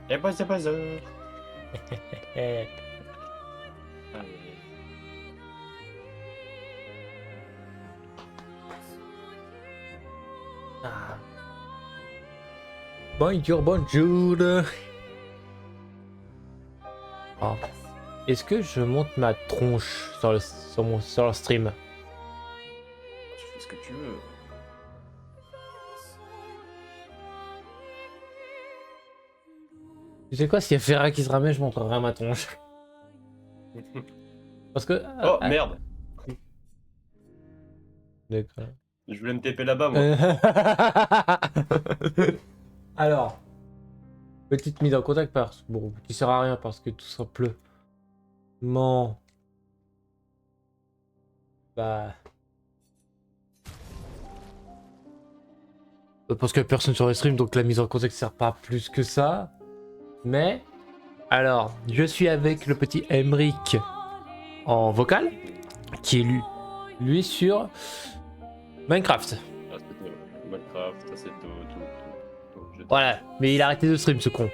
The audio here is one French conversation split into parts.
Et buzzer. Eh. Allez. Ah. Bonjour, bonjour. Oh. Est-ce que je monte ma tronche sur le stream? Tu fais ce que tu veux. Tu sais quoi, s'il y a Ferra qui se ramène, je montrerai ma tronche. Parce que... Oh merde. D'accord. Je voulais me TP là-bas moi. Alors, petite mise en contact parce bon, qui sert à rien parce que tout simplement, bah, parce que personne sur le stream, donc la mise en contact sert pas plus que ça. Mais alors, je suis avec le petit Emric en vocal, qui est lui sur Minecraft. Ah, c'est tout. Minecraft, ça c'est tout. Je Voilà, mais il a arrêté de stream ce con.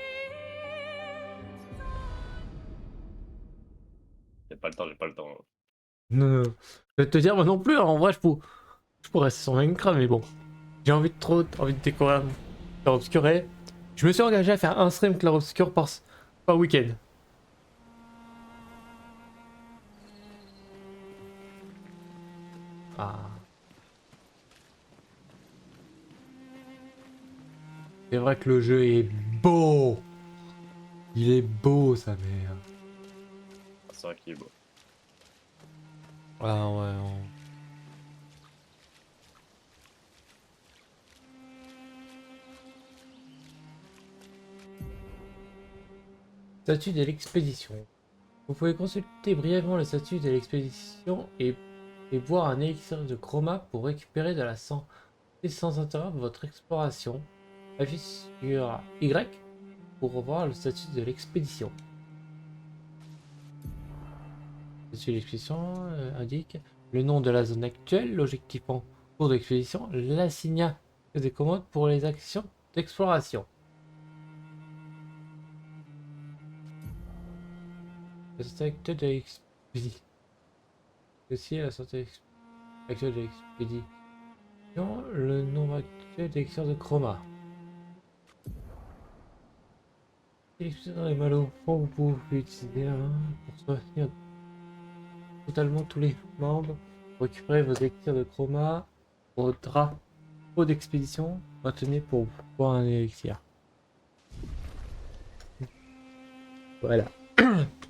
J'ai pas le temps, j'ai pas le temps. Non, non. Je vais te dire moi non plus, hein, en vrai je pourrais rester sur Minecraft, mais bon. J'ai envie de découvrir Clair Obscur et je me suis engagé à faire un stream Clair Obscur par week-end. Ah. C'est vrai que le jeu est beau. Il est beau sa mère. Ah, c'est vrai qu'il est beau. Ah ouais. Statut de l'expédition. Vous pouvez consulter brièvement le statut de l'expédition et boire un élixir de chroma pour récupérer de la santé sans interrompre votre exploration. Appuyez sur Y pour revoir le statut de l'expédition. Le statut de l'expédition indique le nom de la zone actuelle, l'objectif en cours d'expédition, l'assignat des commandes pour les actions d'exploration. La santé actuelle de l'expédition. Aussi la santé actuelle de l'expédition. Le nombre actuel d'électeurs de chroma. Sélectionnez dans les mal au fond, vous pouvez utiliser un pour soutenir totalement tous les membres. Récupérez vos électeurs de chroma. Vos drapeaux d'expédition. Maintenez pour boire un élixir. Voilà.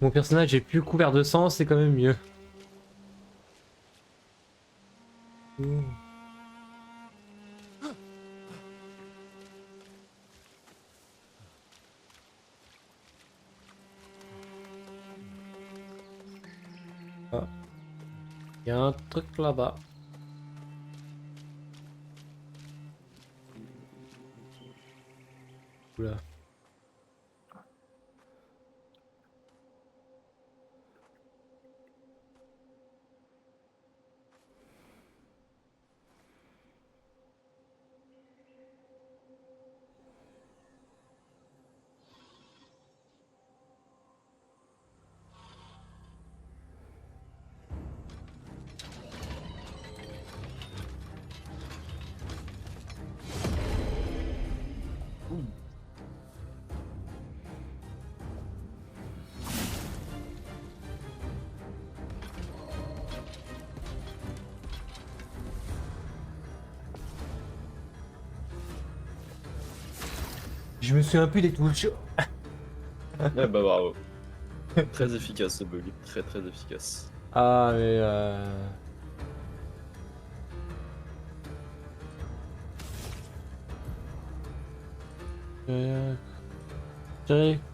Mon personnage est plus couvert de sang, c'est quand même mieux. Ouh. Ah. Il y a un truc là-bas. Oula. Je me suis un peu des touches. Eh bah bravo. Très efficace ce bug, très efficace. Ah mais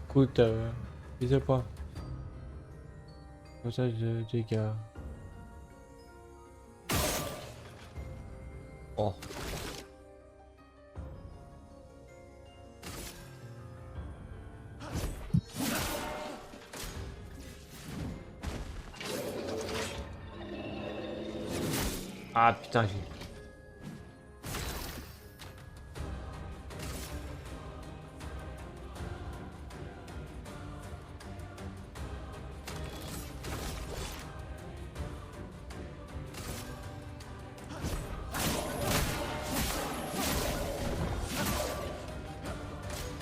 écoute, bisous pas. Passage de dégâts. Oh. Ah putain, j'ai...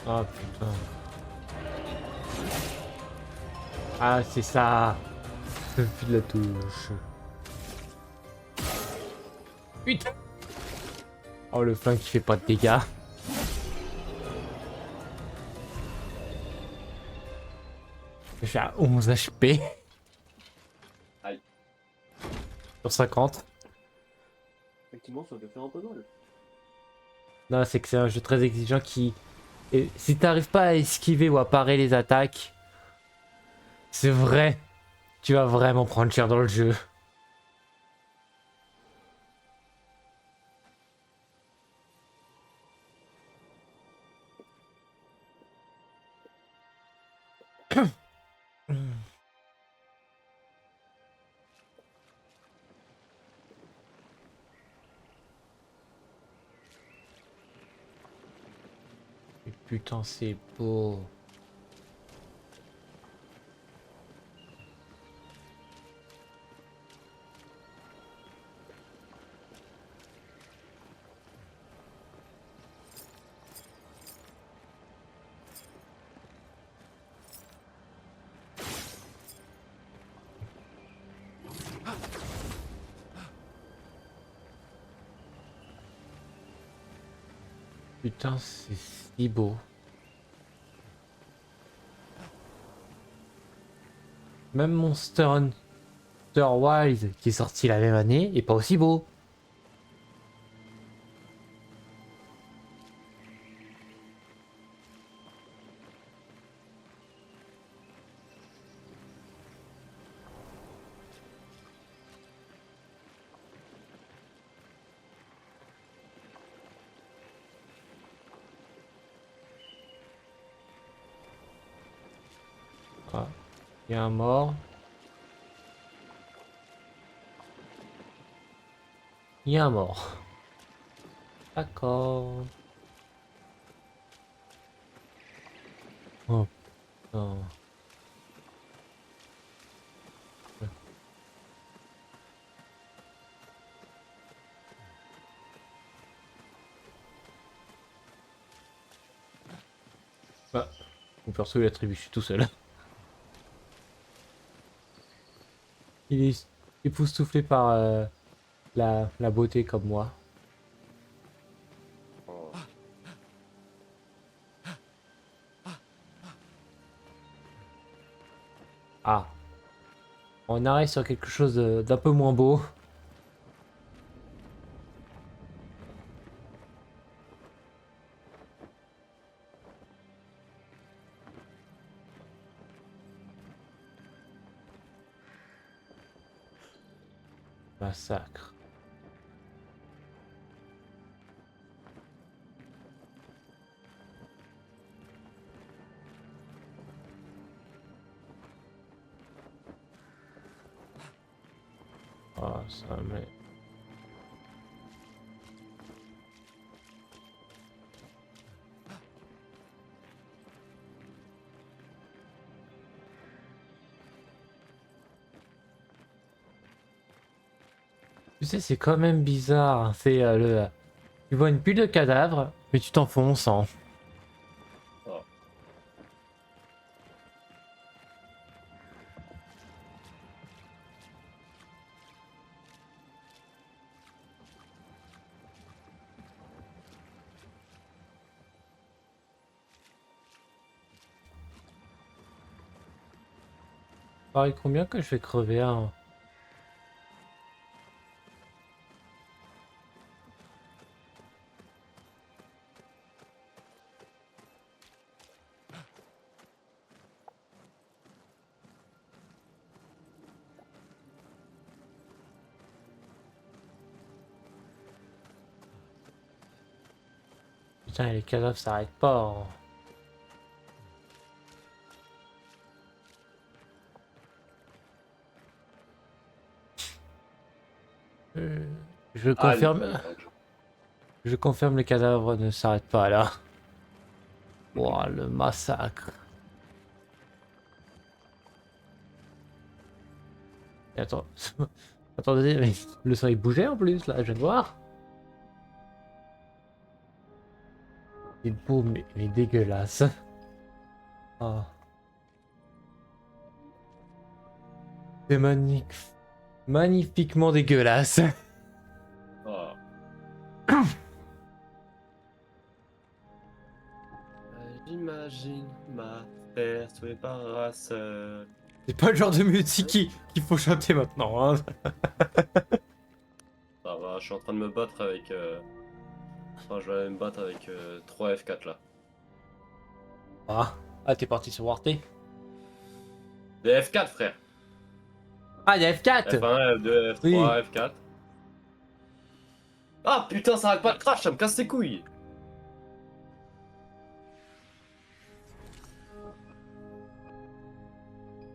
Ah putain. Ah c'est ça. Je file la touche. Putain. Oh le flingue qui fait pas de dégâts. Je suis à 11 HP. Aïe. Sur 50. Effectivement, ça peut faire un peu mal. Non, c'est que c'est un jeu très exigeant qui... Et si t'arrives pas à esquiver ou à parer les attaques, c'est vrai, tu vas vraiment prendre cher dans le jeu. Et putain, c'est beau. Putain, c'est si beau. Même Monster Hunter Wilds, qui est sorti la même année, est pas aussi beau. Ah, il y a un mort. Il y a un mort. D'accord. Oh putain. Ah, mon perso il attribue, je suis tout seul. Il est époustouflé par la beauté comme moi. Oh. Ah, on arrive sur quelque chose d'un peu moins beau. Massacre. Ah, ça mais... Tu sais, c'est quand même bizarre. Hein. C'est le... Tu vois une pile de cadavres, mais tu t'enfonces en... Ah. Pareil, combien que je vais crever hein. Putain, les cadavres s'arrêtent pas. Hein. Euh, Je Allez, confirme... Je confirme, les cadavres ne s'arrêtent pas là. Ouah, le massacre. Et attends... Attendez, mais le soleil bougeait en plus, là, je viens de voir. C'est beau, mais dégueulasse. Ah. C'est magnifiquement dégueulasse. Ah. J'imagine ma terre souhaitée par la seule. C'est pas le genre de musique qu'il faut chanter maintenant. Hein. Ça va, je suis en train de me battre avec. Enfin, je vais aller me battre avec 3 F4 là. Ah, t'es parti sur Warte. Des F4, frère! Ah, il y a F4. F1, F2, F3, Oui. F4. Ah putain, ça arrête pas de crash, ça me casse les couilles!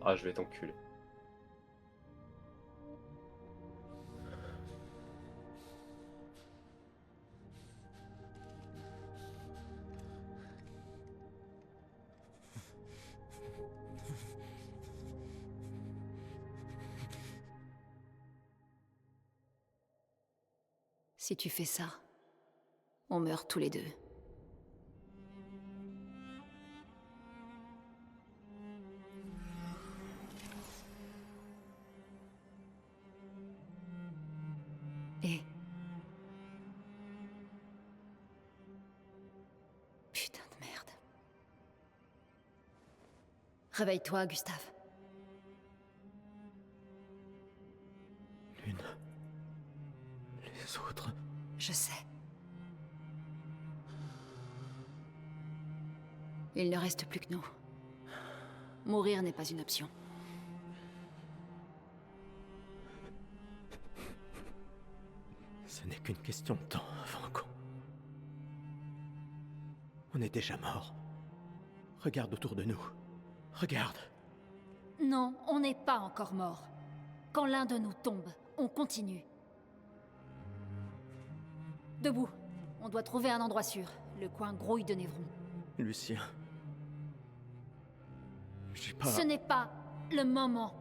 Ah, je vais t'enculer. Si tu fais ça, on meurt tous les deux. Et... Putain de merde. Réveille-toi, Gustave. Lune. Les autres. Je sais. Il ne reste plus que nous. Mourir n'est pas une option. Ce n'est qu'une question de temps avant qu'on... On est déjà mort. Regarde autour de nous. Regarde. Non, on n'est pas encore mort. Quand l'un de nous tombe, on continue. Debout. On doit trouver un endroit sûr. Le coin grouille de Névron. Lucien. J'ai pas... Ce n'est pas le moment.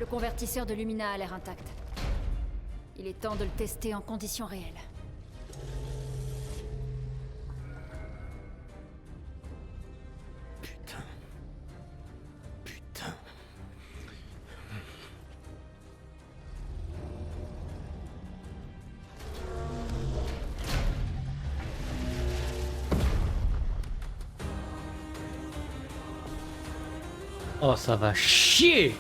Le convertisseur de Lumina a l'air intact. Il est temps de le tester en conditions réelles. Putain. Putain. Oh, ça va chier.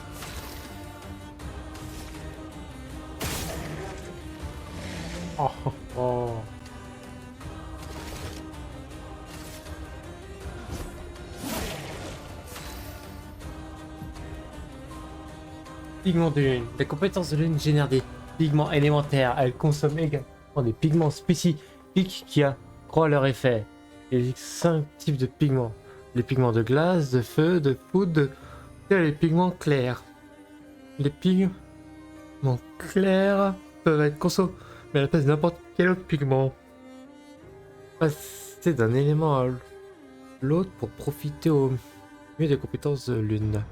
Oh, oh, oh. Pigments de lune. Les compétences de lune génèrent des pigments élémentaires. Elles consomment également des pigments spécifiques qui accroissent leur effet. Il existe 5 types de pigments. Les pigments de glace, de feu, de poudre, et les pigments clairs. Les pigments clairs peuvent être consommés à la place de n'importe quel autre pigment. Passer d'un élément à l'autre pour profiter au mieux des compétences de lune.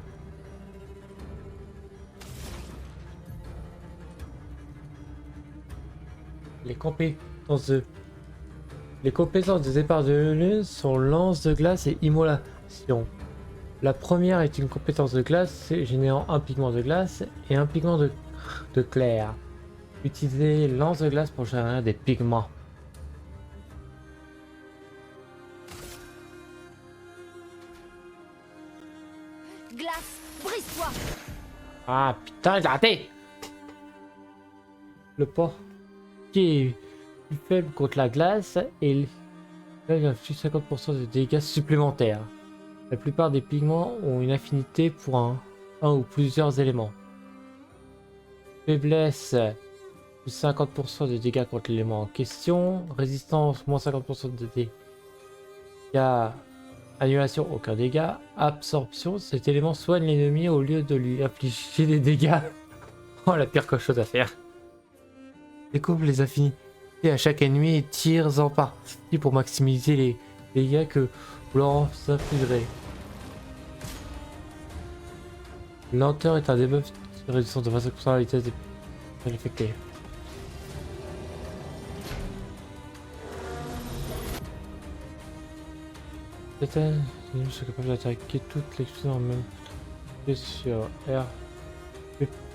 Les compétences de départ de lune sont lance de glace et immolation. La première est une compétence de glace générant un pigment de glace et un pigment de clair. Utilisez lance de glace pour générer des pigments. Glace, brise-toi! Ah putain, j'ai raté! Le port qui est plus faible contre la glace et il inflige 50% de dégâts supplémentaires. La plupart des pigments ont une affinité pour un ou plusieurs éléments. Faiblesse, plus 50% de dégâts contre l'élément en question. Résistance, moins 50% de dégâts. Annulation, aucun dégât. Absorption, cet élément soigne l'ennemi au lieu de lui infliger des dégâts. Oh, la pire chose à faire. Découvre les affinités à chaque ennemi et tire en partie pour maximiser les dégâts que vous leur infligerez. Lenteur est un debuff réduisant de 25% la vitesse des infectés. Certains ennemis sont capables d'attaquer toutes les explosions en même temps sur R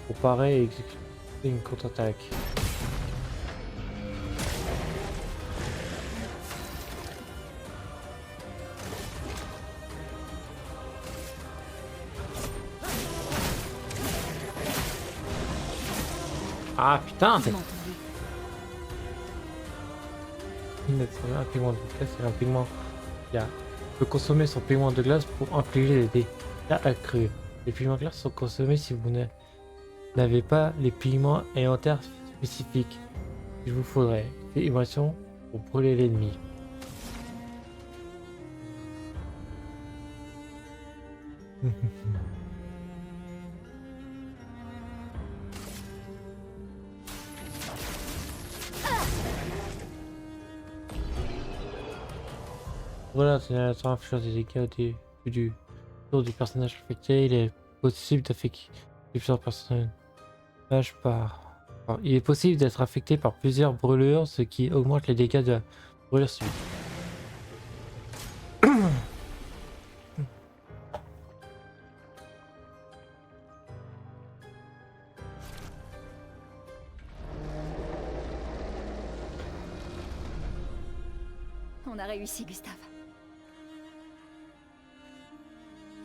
pour parer et exécuter une contre-attaque. Ah putain, c'est Entendu. un pigment de glace, c'est un pigment qui peut consommer son pigment de glace pour infliger des dégâts accrus. Les pigments de glace sont consommés si vous n'avez pas les pigments élémentaires spécifiques. Il vous faudrait des vibrations pour brûler l'ennemi. Voilà, c'est la influence des dégâts au début du tour du personnage affecté. Il est possible d'affecter plusieurs personnages il est possible d'être affecté par plusieurs brûlures, ce qui augmente les dégâts de la brûlure subite. On a réussi, Gustave.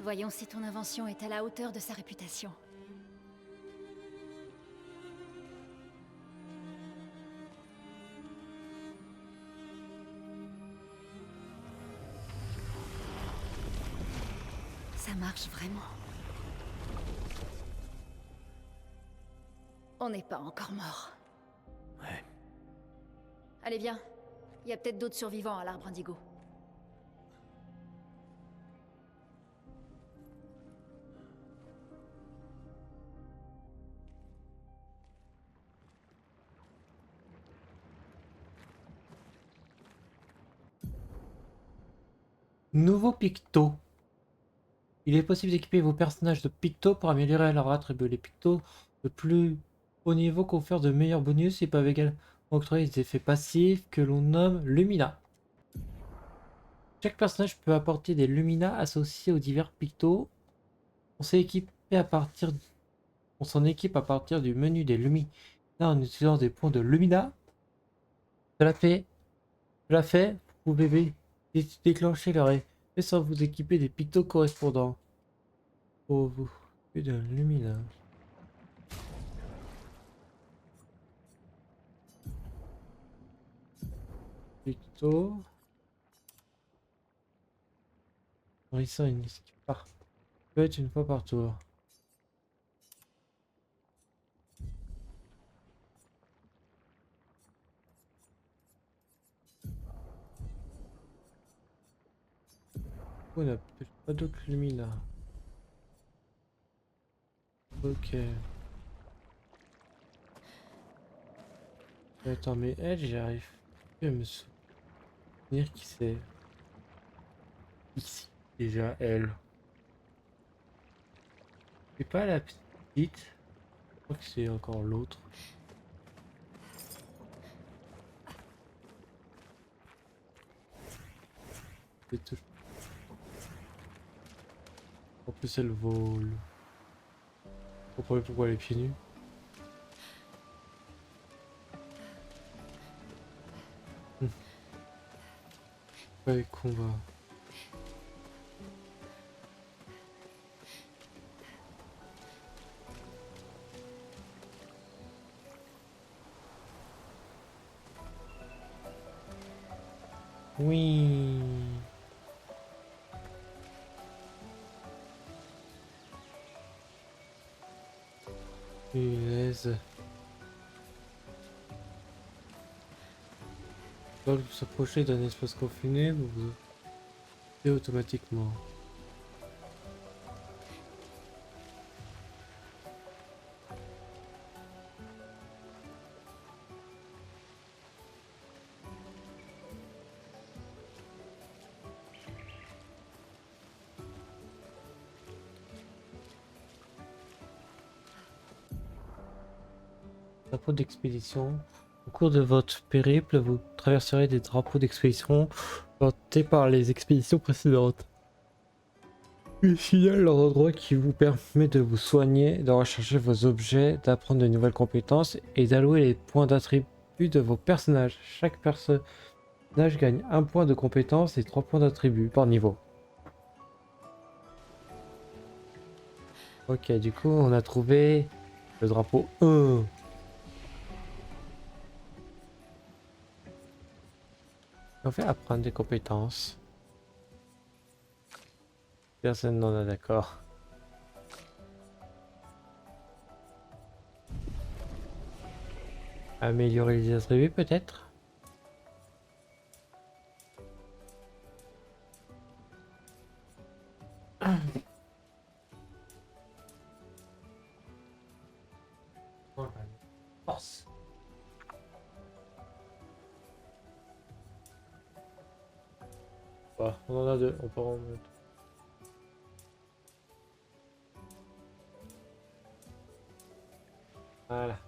Voyons si ton invention est à la hauteur de sa réputation. Ça marche vraiment. On n'est pas encore mort. Ouais. Allez, viens. Il y a peut-être d'autres survivants à l'arbre indigo. Nouveau picto. Il est possible d'équiper vos personnages de picto pour améliorer leurs attributs. Les pictos de plus haut niveau confèrent de meilleurs bonus et peuvent également octroyer des effets passifs que l'on nomme Lumina. Chaque personnage peut apporter des Lumina associés aux divers pictos. On s'en équipe à partir du menu des Lumina en utilisant des points de Lumina. Cela fait, vous pouvez déclencher leur effet sans vous équiper des pictos correspondants. Pour vous de Lumina. Picto. Nourrissant une liste par peut être une fois par tour. On n'a peut-être pas d'autres Lumina. Ok. Attends, mais elle, j'arrive plus à me souvenir qui c'est. Ici, déjà, elle. C'est pas la petite. Je crois que c'est encore l'autre. C'est tout. En plus, elle vole. Vous comprenez pourquoi elle est pieds nus? Ouais, combat. Oui. Punaise. Lorsque vous s'approchez d'un espace confiné, vous vous ouvrez automatiquement. Drapeau d'expédition. Au cours de votre périple, vous traverserez des drapeaux d'expédition portés par les expéditions précédentes. Ils signalent leur endroit qui vous permet de vous soigner, de recharger vos objets, d'apprendre de nouvelles compétences et d'allouer les points d'attribut de vos personnages. Chaque personnage gagne 1 point de compétence et 3 points d'attribut par niveau. Ok, du coup, on a trouvé le drapeau 1. On fait apprendre des compétences. Personne n'en a d'accord. Améliorer les attributs peut-être. Force. Bah, on en a 2, on peut en mettre. Voilà.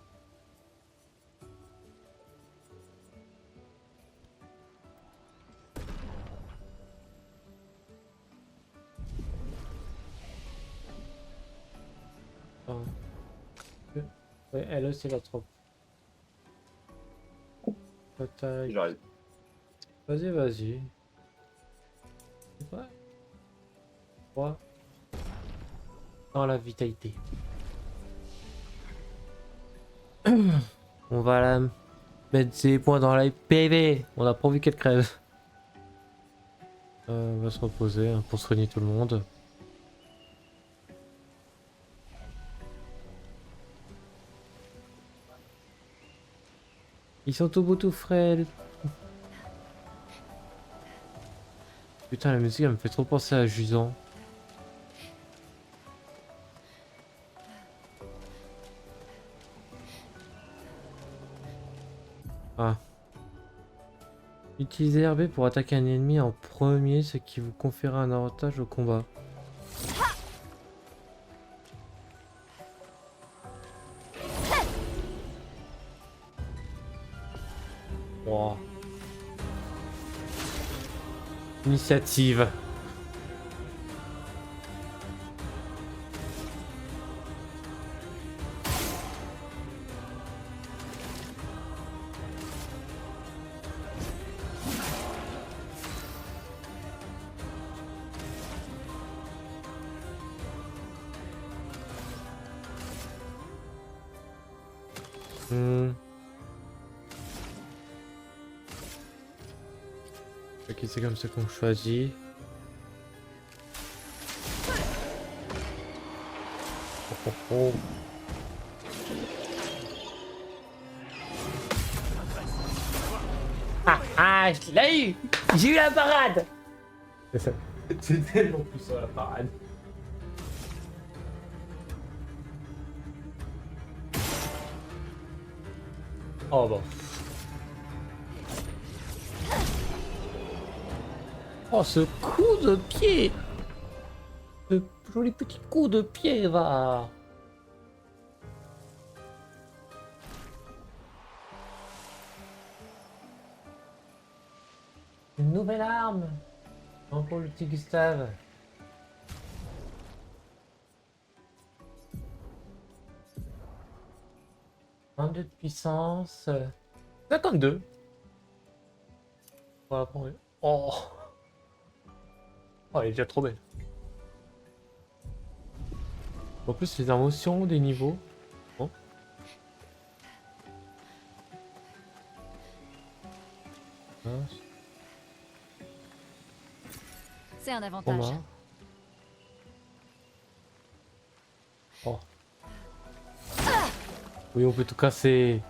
Attends. Ouais, elle aussi la trop. Bataille. J'arrive. Vas-y, vas-y. Ouais. 3. Dans la vitalité. On va la mettre ses points dans la PV. On a pas envie qu'elle crève. On va se reposer hein, pour soigner tout le monde. Ils sont tout beaux tout frais. Putain, la musique elle me fait trop penser à Jusant. Ah. Utilisez RB pour attaquer un ennemi en premier, ce qui vous conférera un avantage au combat. Wow. Initiative. Ok, c'est comme ça qu'on choisit. Oh, oh, oh. Ah ah, je l'ai eu. J'ai eu la parade. C'est tellement plus sur la parade. Oh bon. Oh ce coup de pied. Ce joli petit coup de pied va. Une nouvelle arme. Non pour le petit Gustave. 22 de puissance. 52. On va la prendre. Oh. Oh, elle est déjà trop belle. En plus, les émotions des niveaux. Bon. C'est un avantage. Combat. Oh. Oui, on peut tout casser.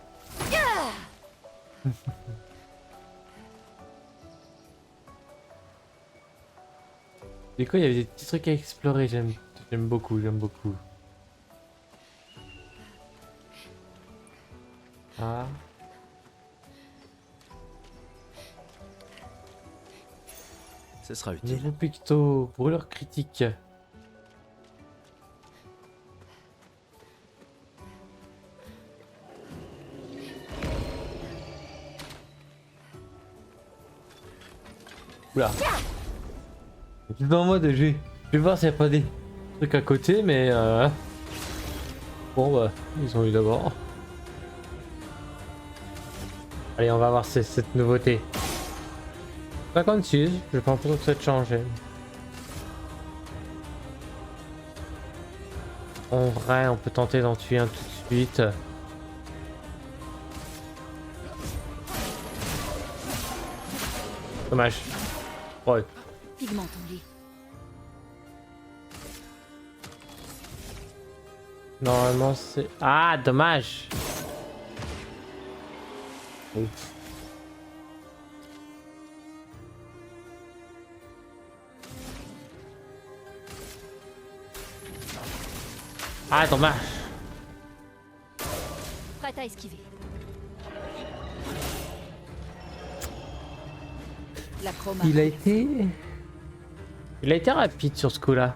Du coup, il y avait des petits trucs à explorer. J'aime beaucoup, j'aime beaucoup. Ah. Ce sera utile. Nouveau picto, brûleur critique. Oula. J'étais dans le mode je vais voir s'il n'y a pas des trucs à côté, mais bon bah, ils ont eu d'abord. Allez, on va voir cette nouveauté. 56, je pense pas que ça te changer. En vrai, on peut tenter d'en tuer un tout de suite. Dommage. Ouais. Pigment ton lit. Normalement c'est... Ah, dommage. Ouf. Ah, dommage. Prête à esquiver. La chroma. Il a été rapide sur ce coup-là.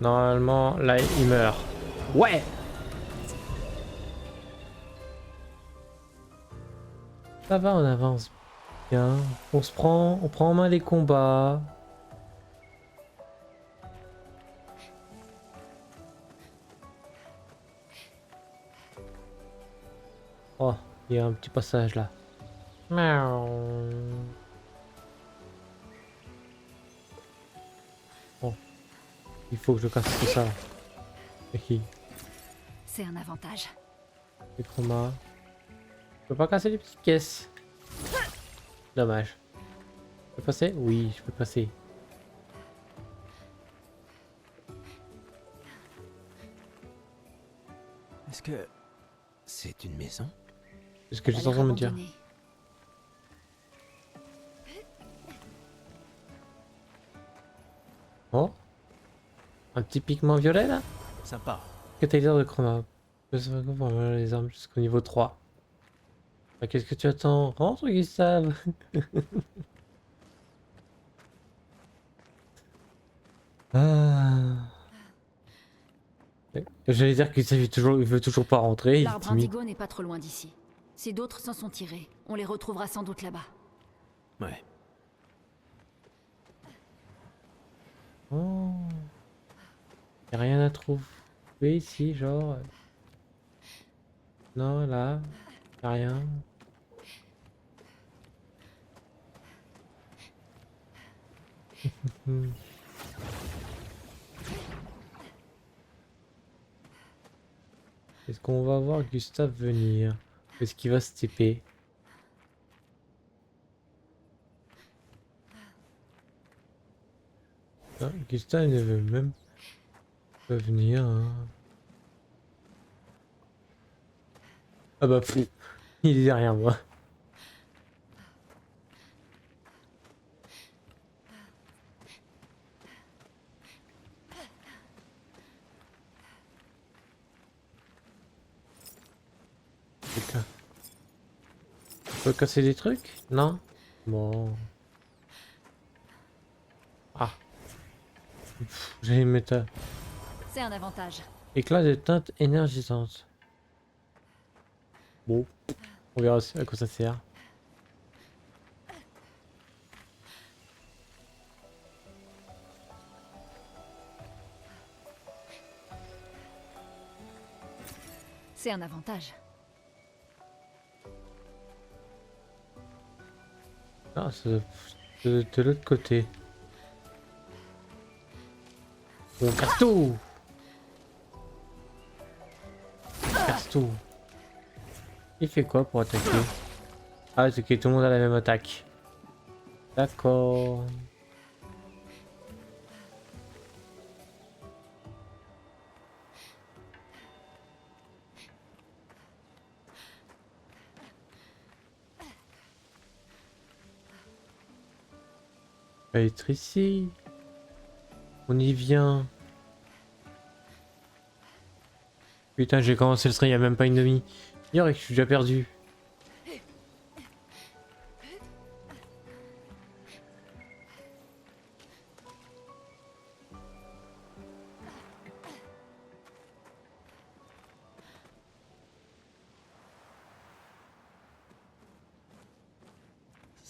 Normalement, là, il meurt. Ouais. Ça va, on avance bien. On prend en main les combats. Oh, il y a un petit passage là. Miaou. Bon, il faut que je casse tout ça. Ok, C'est un avantage. les chromas. Je peux pas casser les petites caisses. Dommage. Je peux passer? Oui, je peux passer. Est-ce que c'est une maison? C'est ce que Elle a j'étais en l'air train de me dire. abandonnée. Oh, un petit pigment violet là? Sympa. Catalyseur de chroma. Les armes jusqu'au niveau 3. Bah, qu'est-ce que tu attends? Rentre, Gustave! Ah. J'allais dire que Gustave il veut toujours pas rentrer, il est L'arbre timide. indigo n'est pas trop loin d'ici. Si d'autres s'en sont tirés, on les retrouvera sans doute là-bas. Ouais. Oh. Y'a rien à trouver ici, genre. Non, là. Y'a rien. Est-ce qu'on va voir Gustave venir? Est-ce qu'il va se TP? Ah, Gustave ne veut même pas venir. Hein. Ah bah pff, il dit rien moi. On peut casser des trucs? Non? Bon. Ah. J'ai mettre C'est un avantage. éclat de teinte énergisante. Bon. On verra à quoi ça sert. C'est un avantage. Ah, c'est de l'autre côté. On casse tout! Casse tout. Il fait quoi pour attaquer? Ah, c'est que tout le monde a la même attaque. D'accord. Va être ici. On y vient. Putain, j'ai commencé le stream il y a même pas une demi. Hier, je suis déjà perdu.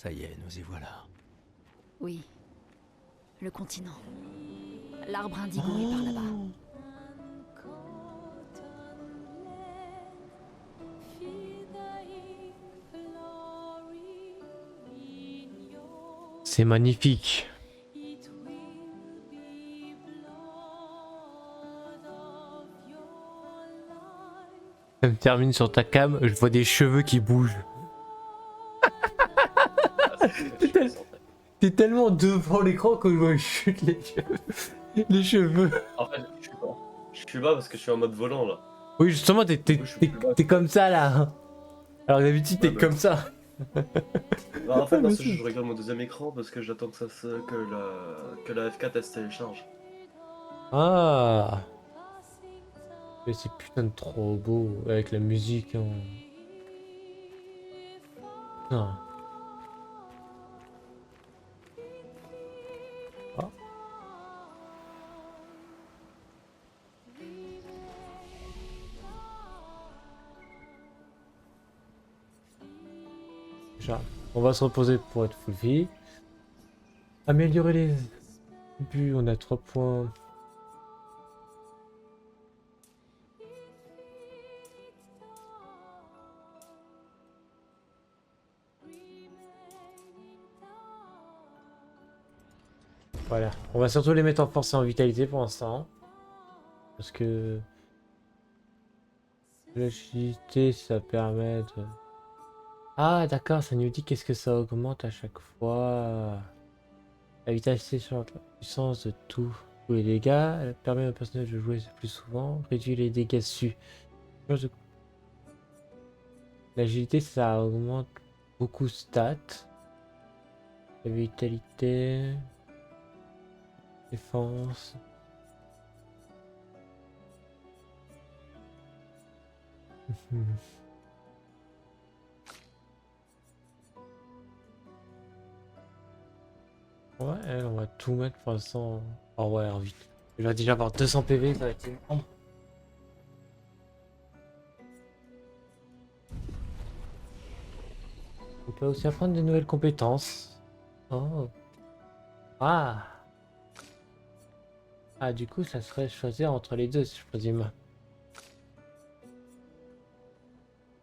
Ça y est, nous y voilà. Oui. Le continent. L'arbre indigo est par là-bas. C'est magnifique. Ça me termine sur ta cam, je vois des cheveux qui bougent. T'es tellement devant l'écran que je vois chute les cheveux. Les cheveux. En fait, je suis pas. Je suis bas parce que je suis en mode volant là. Oui, justement, t'es comme ça là. Alors d'habitude, t'es Ouais, bah. comme ça. Bah, en fait, Ah, dans mais ce jeu, je regarde mon deuxième écran parce que j'attends que la F4 elle se télécharge. Ah. Mais c'est putain de trop beau avec la musique. Hein. Non. Ah. Déjà, on va se reposer pour être full vie. Améliorer les buts, on a 3 points. Voilà, on va surtout les mettre en force et en vitalité pour l'instant. Parce que l'agilité, ça permet de... Ah d'accord, ça nous dit qu'est-ce que ça augmente à chaque fois. La vitalité sur la puissance de tous les dégâts. Elle permet au personnage de jouer plus souvent. Réduit les dégâts su. L'agilité, ça augmente beaucoup stats. La vitalité... Défense... Ouais, elle, on va tout mettre pour l'instant. Oh ouais, en vite. Il va déjà avoir 200 PV, ça va être énorme. On peut aussi apprendre de nouvelles compétences. Oh. Ah. Ah, du coup, ça serait choisir entre les deux, si je présume.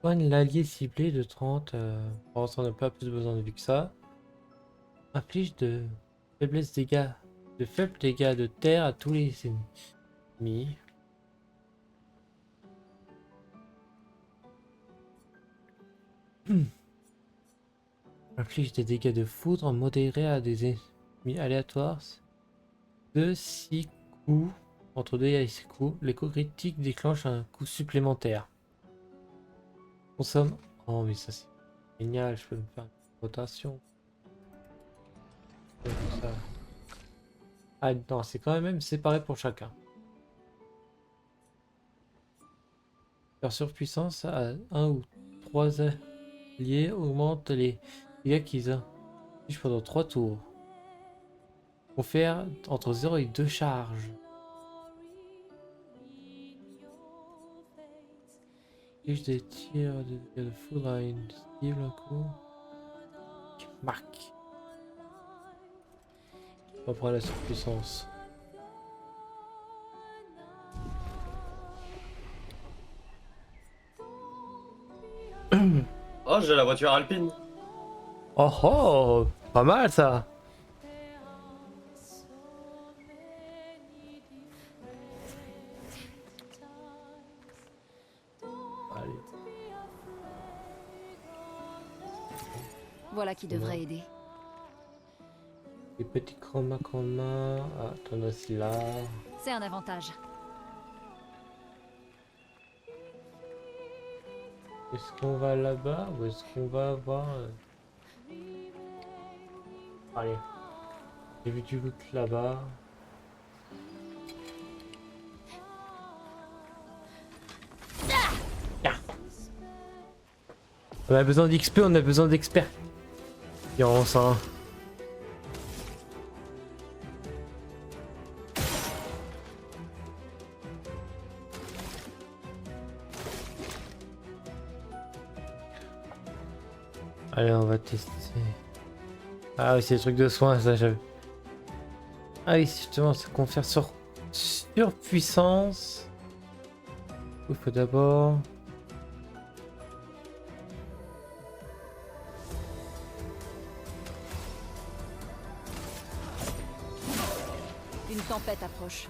Soigne l'allié ciblé de 30. Pour l'instant, on n'a pas plus besoin de vie que ça. Inflige de faiblesse dégâts. De faibles dégâts de terre à tous les ennemis. Inflige des dégâts de foudre modérés à des ennemis aléatoires. De 6 coups. Entre 2 et 6 coups. Les coups critiques déclenchent un coup supplémentaire. Consomme. Oh, mais ça c'est génial. Je peux me faire une rotation. Ça. Ah non, c'est quand même séparé pour chacun. Leur surpuissance à 1 ou 3 alliés augmente les dégâts qu'ils infligent pendant 3 tours. Confère entre 0 et 2 charges. Inflige des tirs de dégâts de foudre à une cible, un coup. Marque. On prend la surpuissance. Oh, j'ai la voiture alpine. Oh oh, pas mal ça. Allez. Voilà qui devrait aider. Les petits chroma. Ah, t'en as aussi là. C'est un avantage. Est-ce qu'on va là-bas ou est-ce qu'on va voir Allez. J'ai vu du loot là-bas. Ah. On a besoin d'XP, on a besoin d'experts. Ça. Allez, on va tester. Ah oui, c'est des trucs de soins, ça j'avais. Ah oui, justement, ça confère sur surpuissance. Il faut d'abord. Une tempête approche.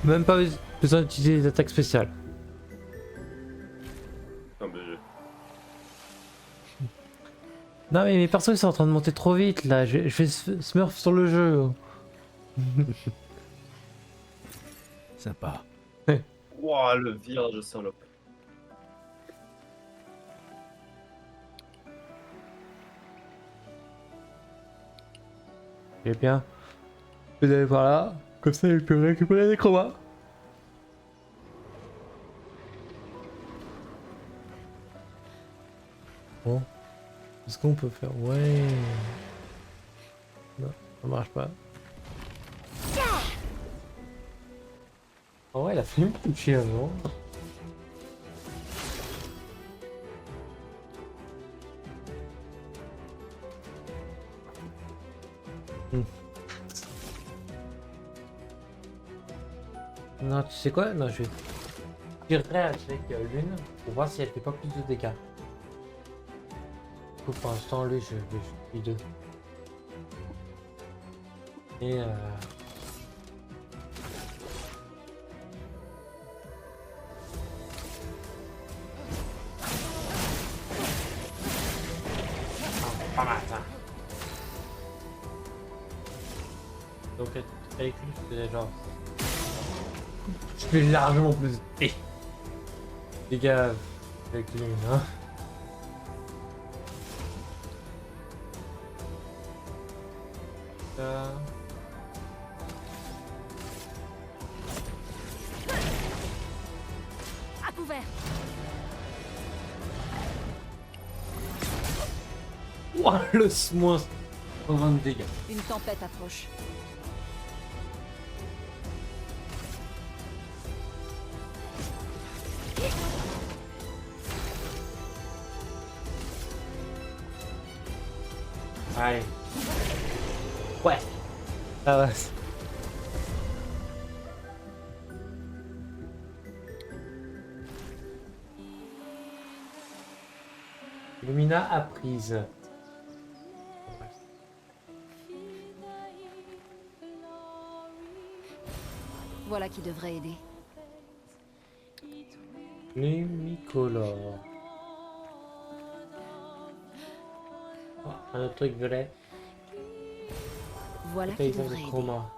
Même pas besoin d'utiliser des attaques spéciales. Non, mais Non mais mes persos ils sont en train de monter trop vite là, je vais smurf sur le jeu. Sympa. Ouah, le virage de salope. Eh bien, vous allez voir là, comme ça il peut récupérer des chromas. Bon, est-ce qu'on peut faire? Ouais. Non, ça marche pas. Oh ouais, il a fait me toucher avant. Non, tu sais quoi? Non, je vais tirer avec l'une pour voir si elle fait pas plus de dégâts. Du coup, pour l'instant, lui, je suis deux. Et pas mal ça. Donc, avec lui, je faisais genre. Je fais largement plus de dégâts avec lui, hein. Ça. À couvert. Ouah, le moins 20 de dégâts. Une tempête approche. Allez. Ouais. Ça va. Lumina a prise. Voilà qui devrait aider. Lumicolore. Oh, un autre truc violet. Voilà qui Paysage devrait de aider. chroma.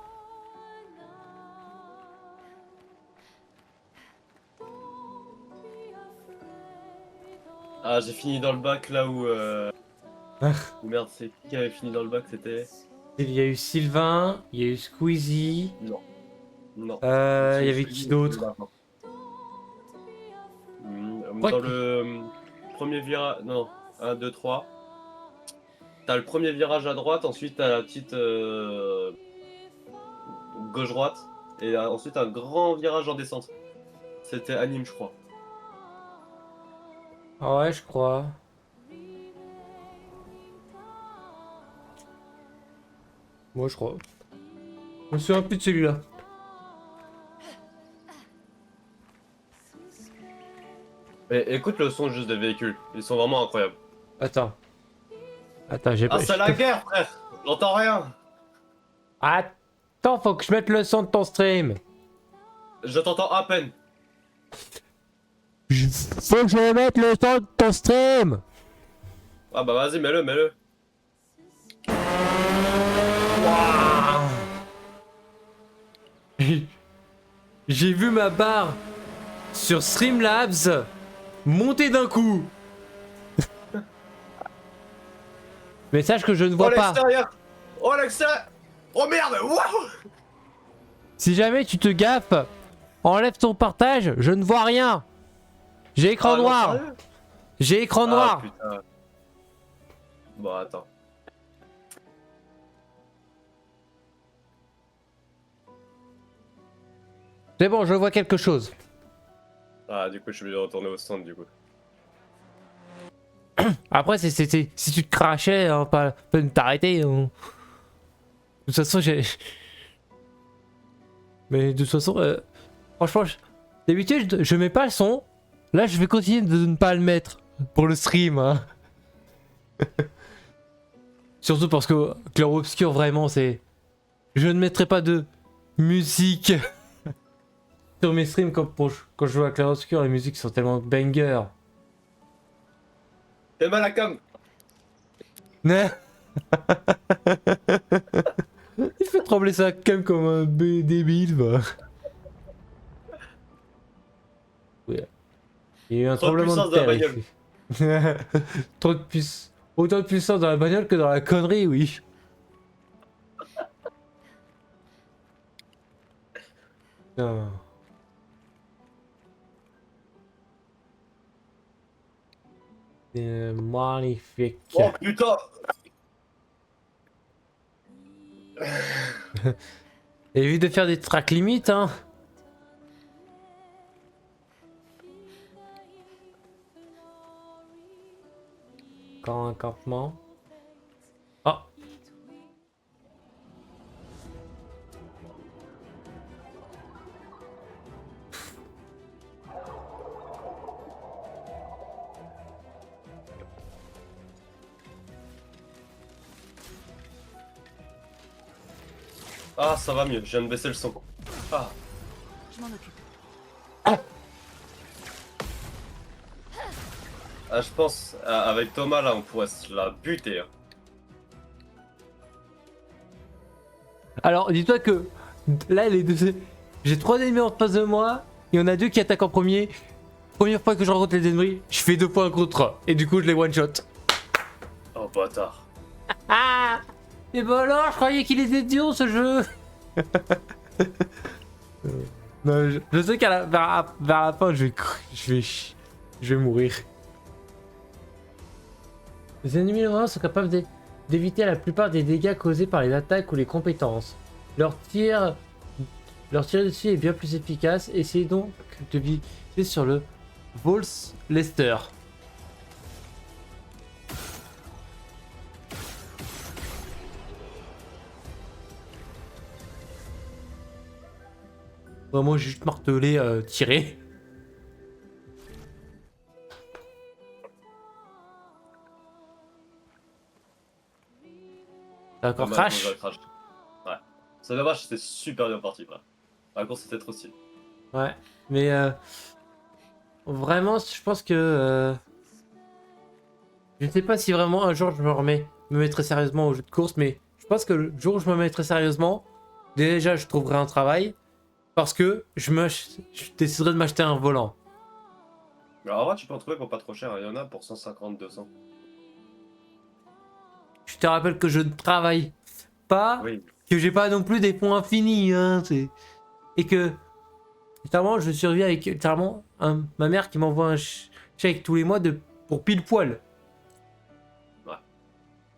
Ah, j'ai fini dans le bac là où. Ou merde, c'est qui avait fini dans le bac? C'était. Il y a eu Sylvain, il y a eu Squeezie. Non. Non. Il y avait qui d'autre? Dans le premier virage. Non, 1, 2, 3. T'as le premier virage à droite, ensuite t'as la petite gauche-droite, et ensuite un grand virage en descente. C'était anime, je crois. Ah ouais, je crois. Moi, je crois. Je me souviens plus de celui-là. Mais écoute le son juste des véhicules, ils sont vraiment incroyables. Attends. Attends, j'ai pas. Ah, c'est la guerre, frère! J'entends rien! Attends, faut que je mette le son de ton stream. Je t'entends à peine. Faut que je mette le son de ton stream. Ah bah vas-y, mets-le, mets-le. J'ai vu ma barre sur Streamlabs monter d'un coup. Message que je ne vois Oh pas. l'extérieur! Oh l'extérieur! Oh merde! Waouh! Si jamais tu te gaffes, enlève ton partage, je ne vois rien. J'ai écran Ah, non, noir. sérieux? J'ai écran Ah, noir. putain. Bon, attends. C'est bon, je vois quelque chose. Ah, du coup, je suis obligé de retourner au stand, du coup. Après, si tu te crachais, hein, pas la peine de t'arrêter. Hein. De toute façon, j'ai. Mais de toute façon, franchement, d'habitude, je mets pas le son. Là, je vais continuer de ne pas le mettre pour le stream. Hein. Surtout parce que Clair Obscur, vraiment, c'est. Je ne mettrai pas de musique sur mes streams quand je joue à Clair Obscur. Les musiques sont tellement banger. Fais mal à cam. Il fait trembler sa cam comme un débile, va. Oui. Il y a eu un Trop de tremblement de puissance dans la terre bagnole. ici. Trop de puissance. Autant de puissance dans la bagnole que dans la connerie, oui. Non. C'est magnifique. Oh putain. Évite de faire des tracks limites, hein. Quand un campement. Oh. Ah, ça va mieux, je viens de baisser le son. Ah, Je m'en occupe. ah je pense, avec Thomas, là, on pourrait se la buter. Hein. Alors, dis-toi que là, les deux. J'ai 3 ennemis en face de moi. Il y en a 2 qui attaquent en premier. Première fois que je rencontre les ennemis, je fais 2 points contre 1. Et du coup, je les one-shot. Oh, bâtard. Ah! Mais bon alors, je croyais qu'il était dur ce jeu! Non, je sais qu'à vers la fin, je vais mourir. Les ennemis normaux sont capables d'éviter la plupart des dégâts causés par les attaques ou les compétences. Leur tir dessus est bien plus efficace. Essayez donc de viser sur le Vols Lester. Vraiment juste marteler, tirer. T'as encore Dommage, crash? on va crash. Ouais. C'est dommage, c'était super bien parti, frère. La course c'était trop stylé. Ouais, mais vraiment, je pense que je ne sais pas si vraiment un jour je me mettrai sérieusement au jeu de course, mais je pense que le jour où je me mettrai sérieusement, déjà je trouverai un travail parce que je déciderai de m'acheter un volant. Alors en vrai, tu peux en trouver pour pas trop cher, il y en a pour 150, 200. Je te rappelle que je ne travaille pas, Oui. que j'ai pas non plus des fonds infinis, hein, et que littéralement je survis avec littéralement ma mère qui m'envoie un chèque tous les mois pour pile poil. Ouais.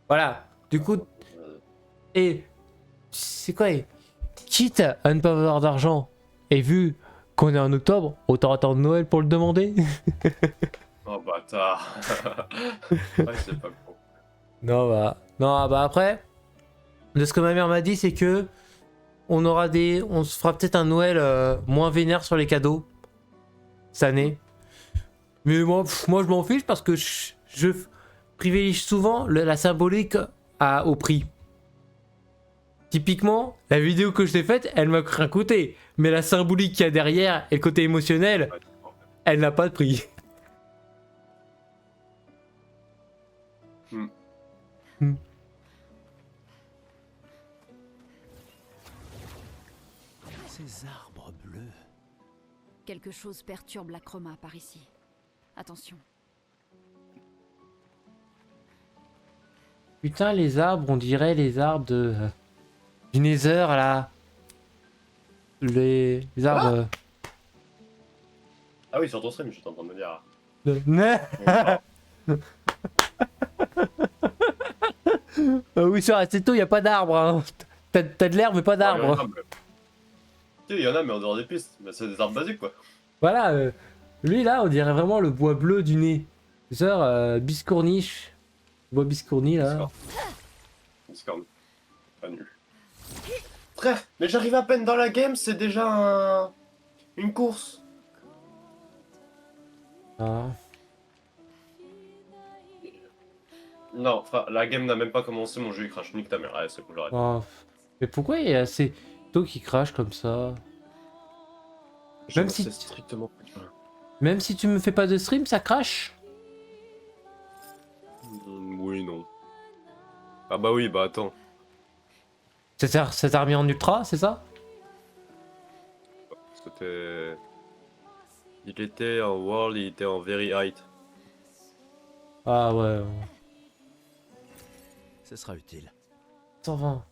Voilà. Du coup, Euh, et c'est quoi? Quitte à ne pas avoir d'argent, et vu qu'on est en octobre, autant attendre Noël pour le demander. Oh bâtard. Ouais, c'est pas con. Non, bah après, de ce que ma mère m'a dit, c'est que on se fera peut-être un Noël moins vénère sur les cadeaux cette année. Mais moi je m'en fiche parce que je privilégie souvent la symbolique au prix. Typiquement, la vidéo que je t'ai faite, elle m'a rien coûté. Mais la symbolique qu'il y a derrière et le côté émotionnel, Ouais, elle n'a pas de prix. Ces arbres bleus. Quelque chose perturbe la chroma par ici. Attention. Putain, les arbres, on dirait les arbres du Nether là. Les arbres. Ah oui, sur ton stream, je suis en train de me dire. Oui, sur Aceto, il n'y a pas d'arbres. Hein. T'as de l'herbe, mais pas d'arbres. Il y en a, mais en dehors des pistes. Mais c'est des arbres basiques, quoi. Voilà, Lui là, on dirait vraiment le bois bleu du nez. C'est ça, biscorniche. Le bois biscorni là. Discord. Pas nul. Frère, mais j'arrive à peine dans la game, c'est déjà une course. Ah. Non, frère, la game n'a même pas commencé, mon jeu il crache. Nique ta mère, allez, c'est cool, j'arrête. Oh. Mais pourquoi il y a ces d'eau qui crachent comme ça? Je Même ne si- sais strictement pas. Même si tu me fais pas de stream, ça crache? Oui, non. Ah bah oui, bah attends. Ça t'a remis en ultra, c'est ça? C'était... Il était en world, il était en very height. Ah ouais. Ce sera utile. 120.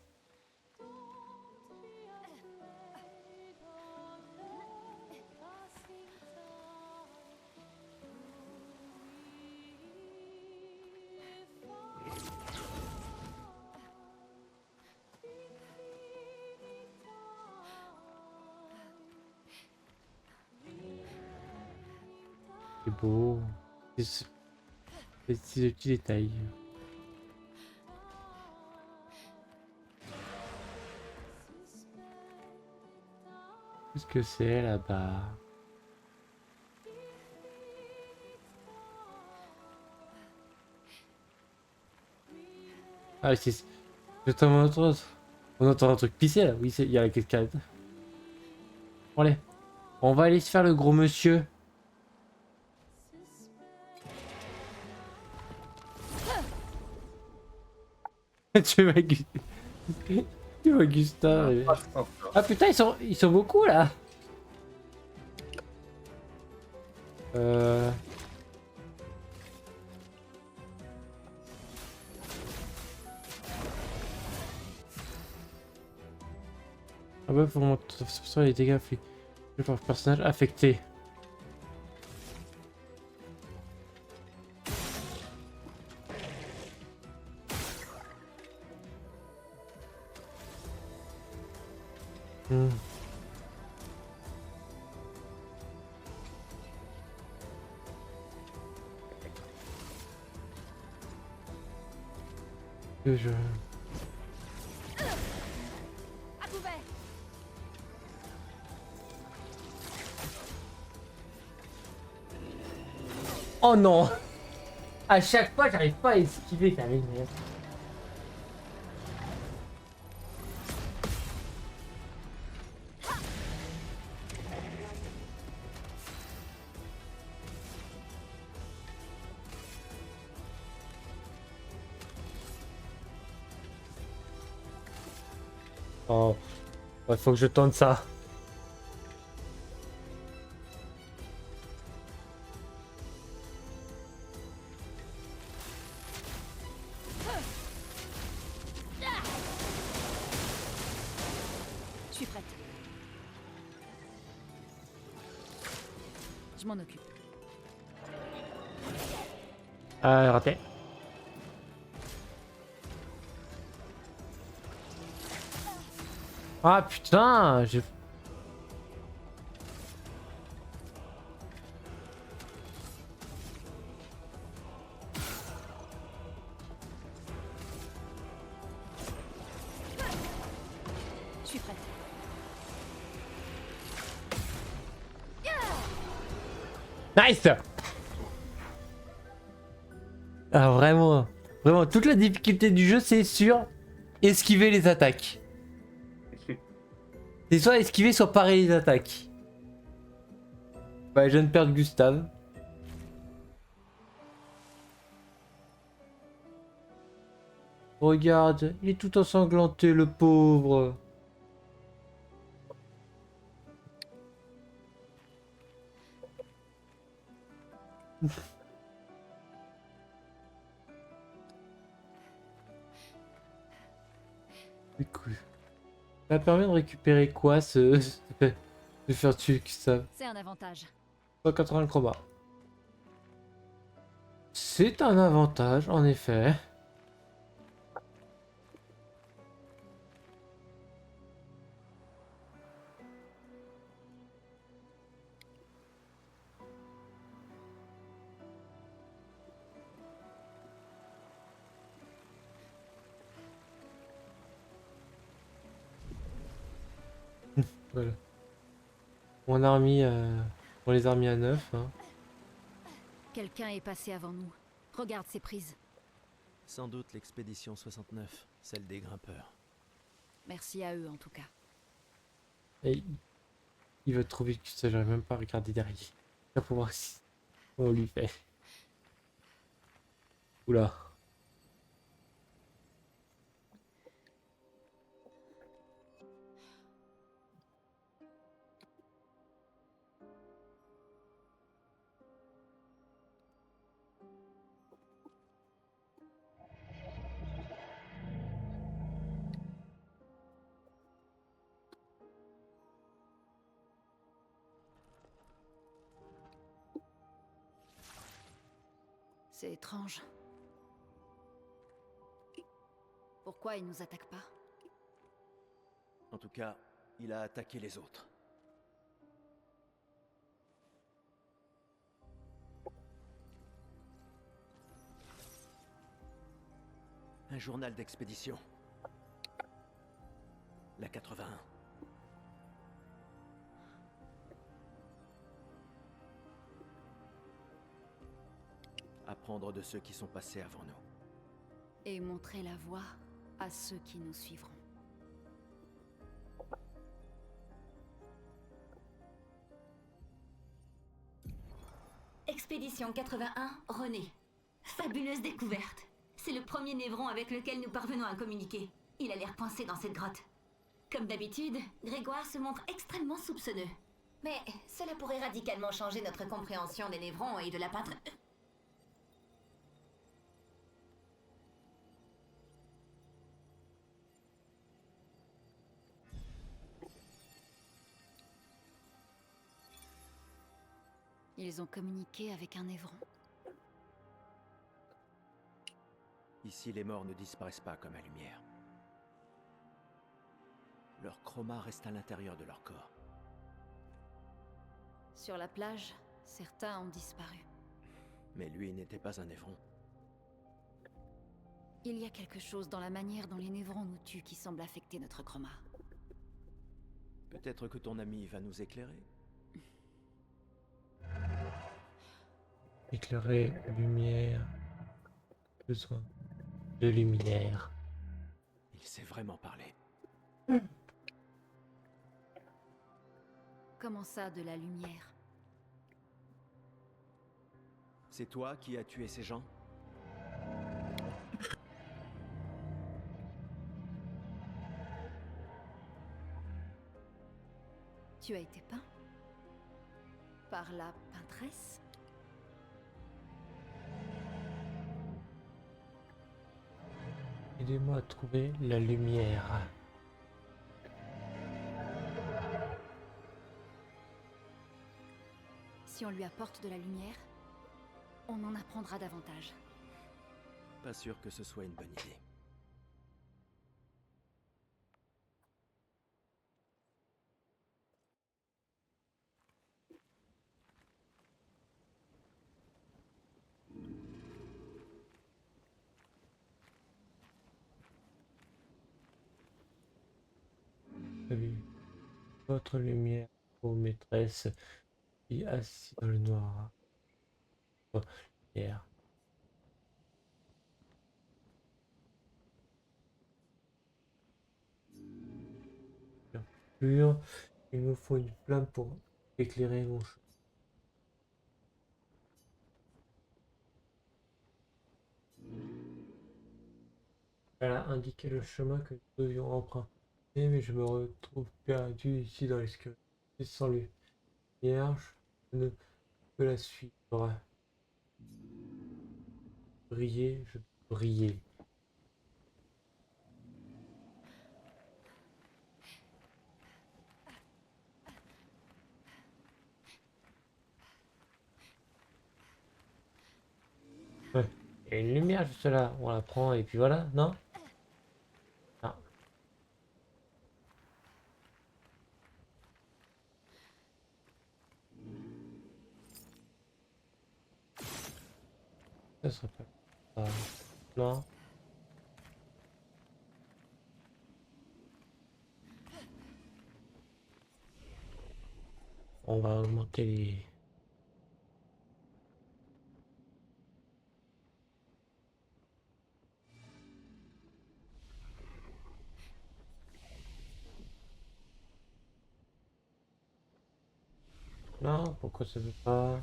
C'est beau. C'est des petits détails. Qu'est-ce que c'est là-bas? Ah, c'est... On entend un truc pisser là. Oui, il y a la cascade. Bon, allez. On va aller se faire le gros monsieur. Tu vois, tu vois Gustave. Ah putain, ils sont beaucoup là. Ah ouais, faut monter sur les dégâts infligés par personnage affecté. Hmm. Que je... À couvert. Oh non! À chaque fois, j'arrive pas à esquiver, ça m'énerve. Oh, ouais, faut que je tente ça. Je suis prête. Je m'en occupe. Ah, raté. Ah putain, j'ai... Je suis prête. Nice! Ah vraiment, vraiment, toute la difficulté du jeu, c'est sur esquiver les attaques. C'est soit esquiver, soit parer les attaques. Bah, je viens de perdre Gustave. Regarde, il est tout ensanglanté, le pauvre. Écoute, ça permet de récupérer quoi ce... de faire tuer Gustave? C'est un avantage. 180 chroma. C'est un avantage, en effet. Voilà. On a remis, on les a remis à neuf. Hein. Quelqu'un est passé avant nous. Regarde ces prises. Sans doute l'expédition 69, celle des grimpeurs. Merci à eux en tout cas. Et il va trop vite que ça, j'arrive même pas à regarder derrière. Là, pour voir si on lui fait. Oula. C'est étrange. Pourquoi ils nous attaquent pas? En tout cas, il a attaqué les autres. Un journal d'expédition. La 81. Apprendre de ceux qui sont passés avant nous. Et montrer la voie à ceux qui nous suivront. Expédition 81, René. Fabuleuse découverte. C'est le premier névron avec lequel nous parvenons à communiquer. Il a l'air coincé dans cette grotte. Comme d'habitude, Grégoire se montre extrêmement soupçonneux. Mais cela pourrait radicalement changer notre compréhension des névrons et de la peintre... Ils ont communiqué avec un névron. Ici, les morts ne disparaissent pas comme la lumière. Leur chroma reste à l'intérieur de leur corps. Sur la plage, certains ont disparu. Mais lui n'était pas un névron. Il y a quelque chose dans la manière dont les névrons nous tuent qui semble affecter notre chroma. Peut-être que ton ami va nous éclairer. Éclairer, lumière. Besoin de lumière. Il sait vraiment parler. Comment ça, de la lumière? C'est toi qui as tué ces gens? Tu as été peint? Par la peintresse? Aidez-moi à trouver la lumière. Si on lui apporte de la lumière, on en apprendra davantage. Pas sûr que ce soit une bonne idée. Salut. Votre lumière, ô maîtresse, qui assis dans le noir. Oh, lumière. Pur, il me faut une flamme pour éclairer mon chemin. Elle a indiqué le chemin que nous devions emprunter, mais je me retrouve perdu ici dans l'escalier. Sans lumière, je ne peux la suivre. Briller, je peux briller. Ouais. Il y a une lumière juste là, on la prend et puis voilà, non? Ah. Ça serait pas... Ah. Non. On va augmenter les... Non, pourquoi ça veut pas?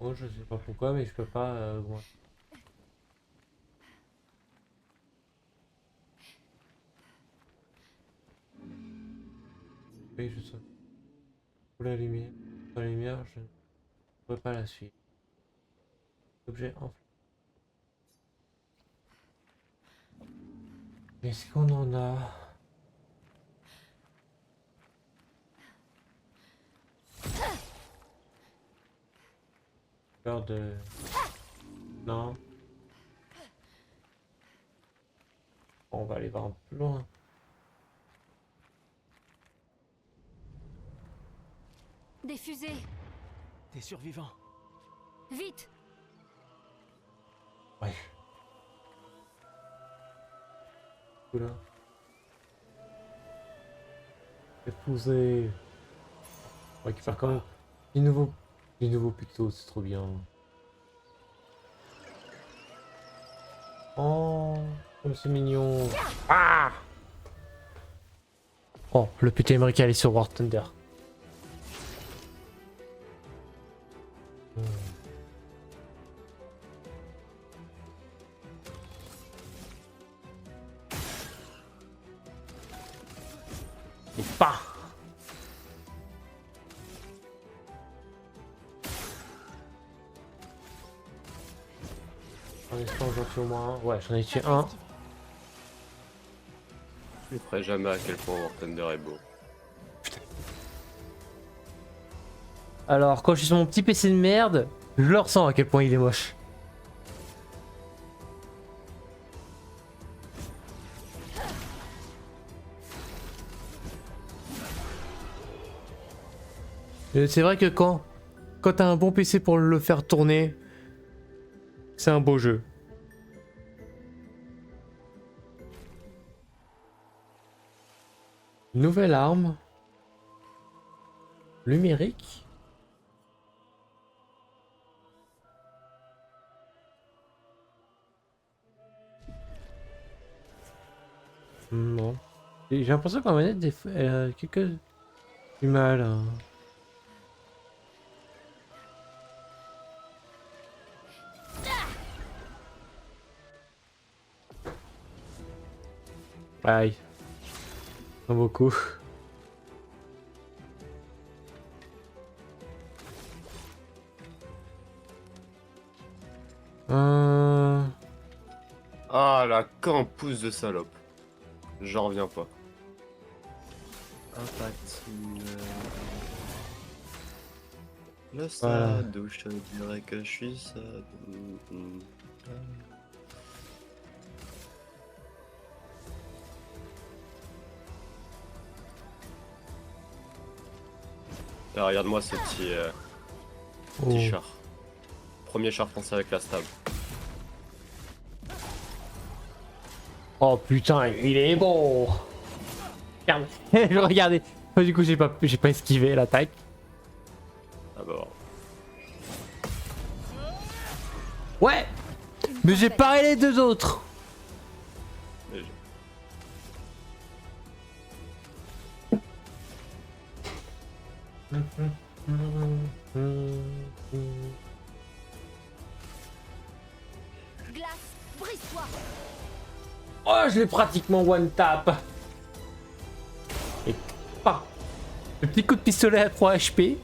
Oh, je sais pas pourquoi, mais je peux pas augmenter. Oui, je sais. Pour la lumière, je ne pourrais pas la suivre. Objet en... Est-ce qu'on en a? Peur de... Non. On va aller voir un peu plus loin. Des fusées. Des survivants. Vite. Ouais. Oula. Épousé. On récupère quand même des nouveaux pictos, c'est trop bien. Oh, comme c'est mignon. Ah! Oh, le putain américain est sur War Thunder. Et pas. En espérant j'en tue au moins un. Ouais, j'en ai tué un. Je ne ferai jamais à quel point War Thunder est beau. Alors, quand je suis sur mon petit PC de merde, je le ressens à quel point il est moche. C'est vrai que quand t'as un bon PC pour le faire tourner, c'est un beau jeu. Nouvelle arme. Numérique. Non. J'ai l'impression que la manette, des fois, elle a quelques... du mal. Hein. Aïe. Pas beaucoup. Ah la campousse de salope. J'en reviens pas. Impact. Le stade où je te dirais que je suis sad. Ah, regarde-moi ce petit char. Premier char français avec la stab. Oh putain, il est bon. Merde, je regardais. Du coup, j'ai pas esquivé l'attaque. Ah bah. Ouais. Mais j'ai paré les deux autres. Mais Glace, brise-toi. Oh, je l'ai pratiquement one tap. Et pas. Le petit coup de pistolet à 3 HP.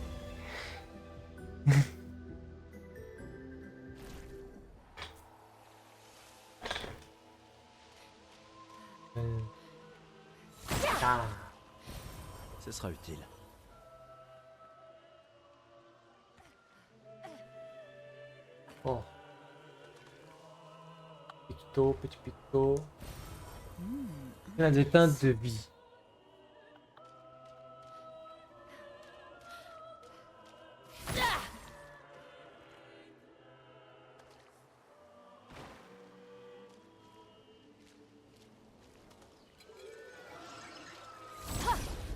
Ah. Ce sera utile. Oh. Petit picto. Il a des teintes de vie.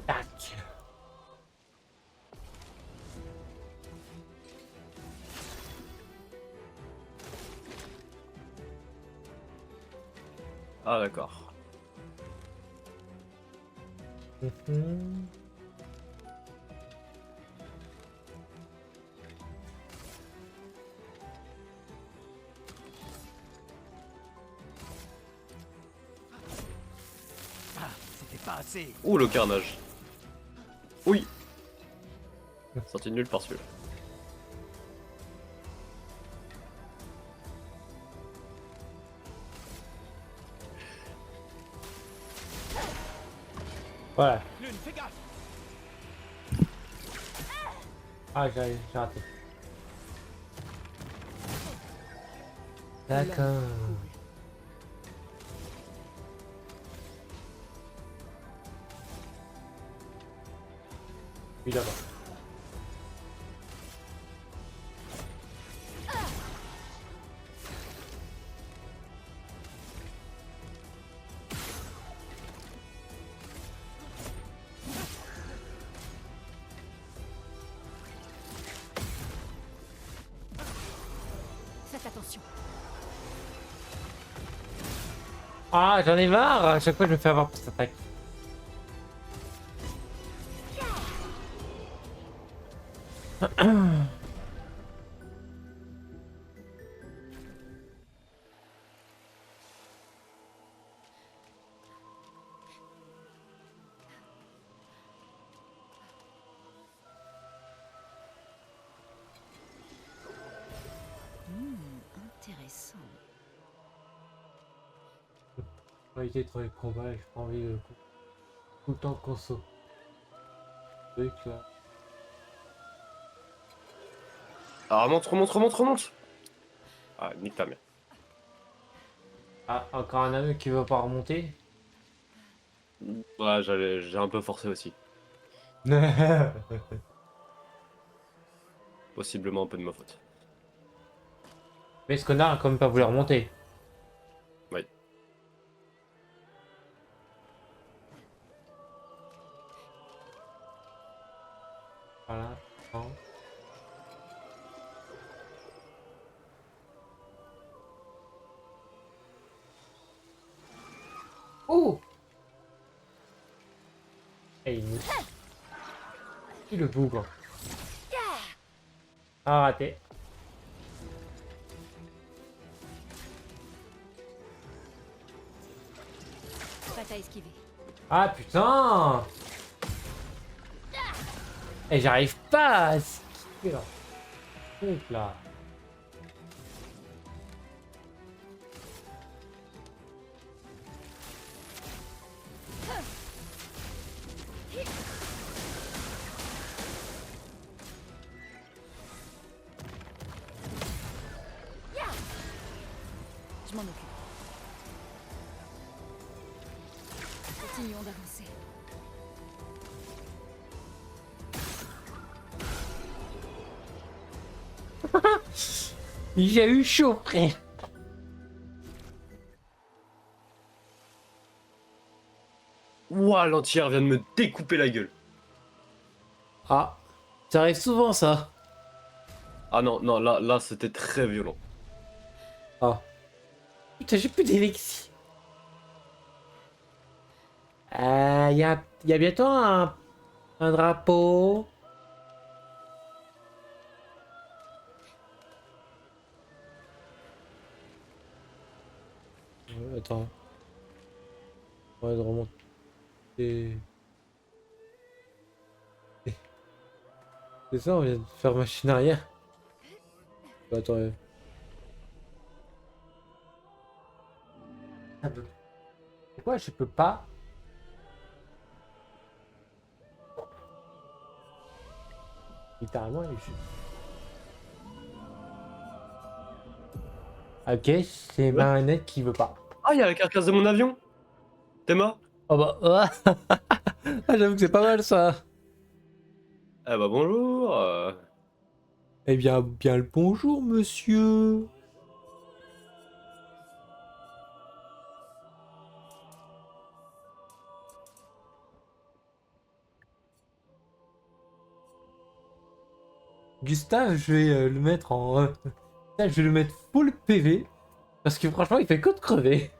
Tac. Ah d'accord. Mhm. Ah, c'était pas assez. Ouh le carnage. Oui. Sorti de nulle part celui-là. Voilà. Lune, fais gaffe. Ah, j'ai raté. D'accord. Lui là-bas. Faites attention. Ah, j'en ai marre. À chaque fois, je me fais avoir pour cette attaque. Intéressant. J'ai éviter de trouver le combat et j'ai pas envie de tout le temps conso. Truc là. Ah remonte, remonte, remonte, remonte. Ah nique ta mère. Ah, encore un aveu qui veut pas remonter. Ouais, j'ai un peu forcé aussi. Possiblement un peu de ma faute. Mais ce connard a quand même pas voulu remonter. Oui. Voilà. Non. Oh! Et il nous... Et le bougre. Ah, raté. Prête à esquiver. Ah putain! Et j'arrive pas à esquiver leur truc là. Je m'en occupe. Continuons d'avancer. J'ai eu chaud, frère. Ouah, l'entière vient de me découper la gueule. Ah, ça arrive souvent ça. Ah non, non, là c'était très violent. Ah. Putain, j'ai plus d'élixir. Y a bientôt un drapeau. Attends. Ouais, de remonter. C'est ça, on vient de faire machine arrière. Attends. Pourquoi je peux pas? Littéralement, Ok, c'est ma manette qui veut pas. Ah, il y a la carcasse de mon avion. Théma. Oh bah, ah, j'avoue que c'est pas mal ça. Eh bah bonjour. Eh bien le bonjour, monsieur. Gustave, je vais le mettre en... je vais le mettre full PV. Parce que franchement, il fait que de crever.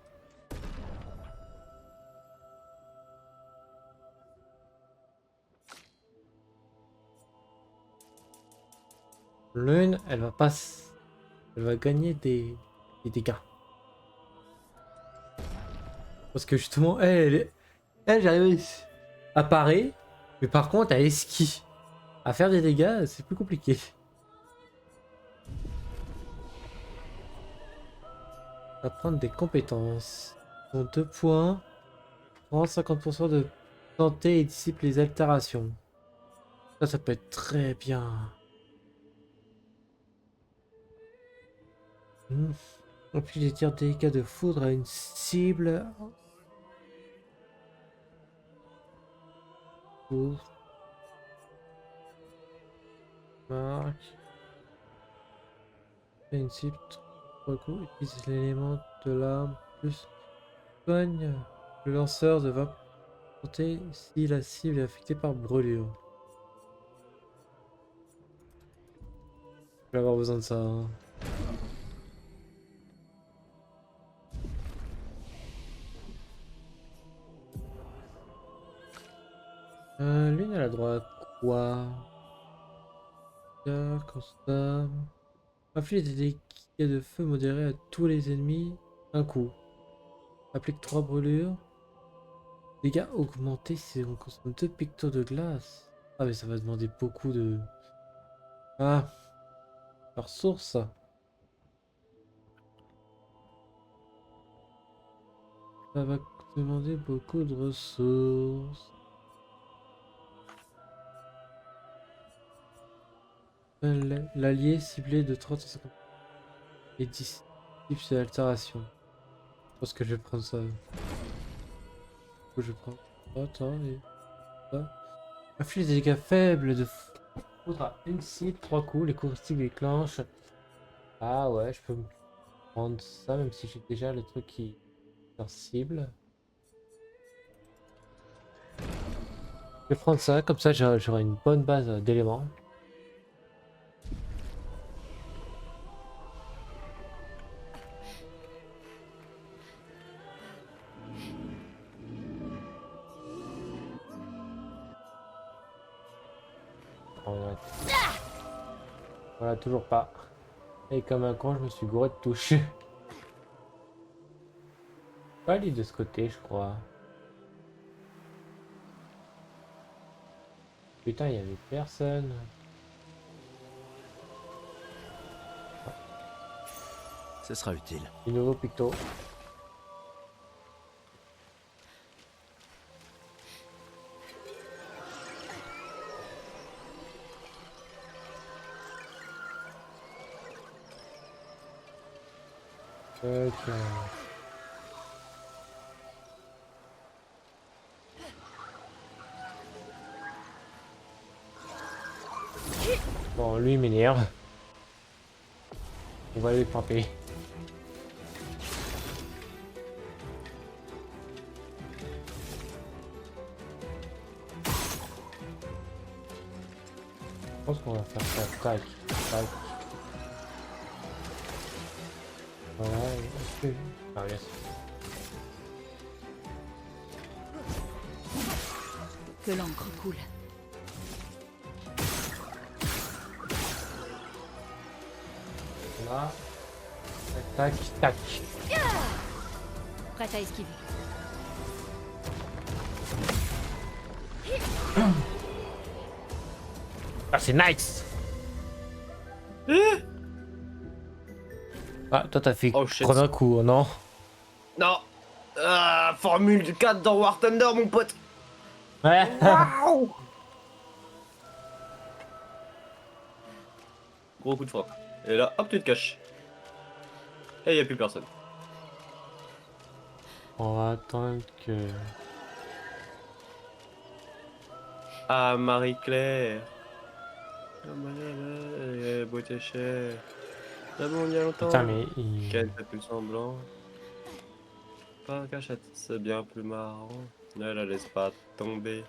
L'une, elle va pas... Elle va gagner des dégâts. Parce que justement, elle j'arrive à parer, mais par contre, à esquiver. À faire des dégâts, c'est plus compliqué. Apprendre des compétences. Donc 2 points. Prend 50% de santé et dissipe les altérations. Ça peut être très bien. Applique des tirs délicats de foudre à une cible. Ouf. Marque. Et une cible. 3 coups. Utilise l'élément de l'arme plus soigne. Le lanceur devra compter si la cible est affectée par brûlure. Je vais avoir besoin de ça. Hein. L'une elle a droit à quoi? Constat. Inflige des dégâts de feu modérés à tous les ennemis. Un coup. Applique 3 brûlures. Dégâts augmentés si on consomme 2 pictos de glace. Ah mais ça va demander beaucoup de... Ah. Ressources. Ça va demander beaucoup de ressources. L'allié ciblé de 30 à 50 et 10 tips d'altération. Je pense que je vais prendre ça. Je prends. Attends, et ça. Inflige des dégâts faibles de foudre à une cible, 3 coups, les caustiques déclenchent. Ah ouais, je peux me prendre ça même si j'ai déjà le truc qui est sensible. Je vais prendre ça, comme ça j'aurai une bonne base d'éléments. Voilà, toujours pas. Et comme un con, je me suis gouré de touche. Pas aller de ce côté, je crois. Putain, il y avait personne. Ce sera utile. Du nouveau picto. Ok. Bon, lui il m'énerve. On va aller le frapper. Je pense qu'on va faire ça. Tac, tac. Voilà, ah, yes. Que l'encre coule. Là. Tac, tac. Prête à esquiver. Ah, c'est nice. Ah, toi t'as fait Oh, shit. prendre un coup, non? Non. Formule 4 dans War Thunder, mon pote. Ouais. Waouh. Gros coup de frappe. Et là, hop, tu te caches. Et il n'y a plus personne. On va attendre que... Ah, Marie-Claire. Beauté chère. L'amour il y a longtemps. Putain mais... il- Quel fait plus semblant. Pas cachette, c'est bien plus marrant. Ne la laisse pas tomber.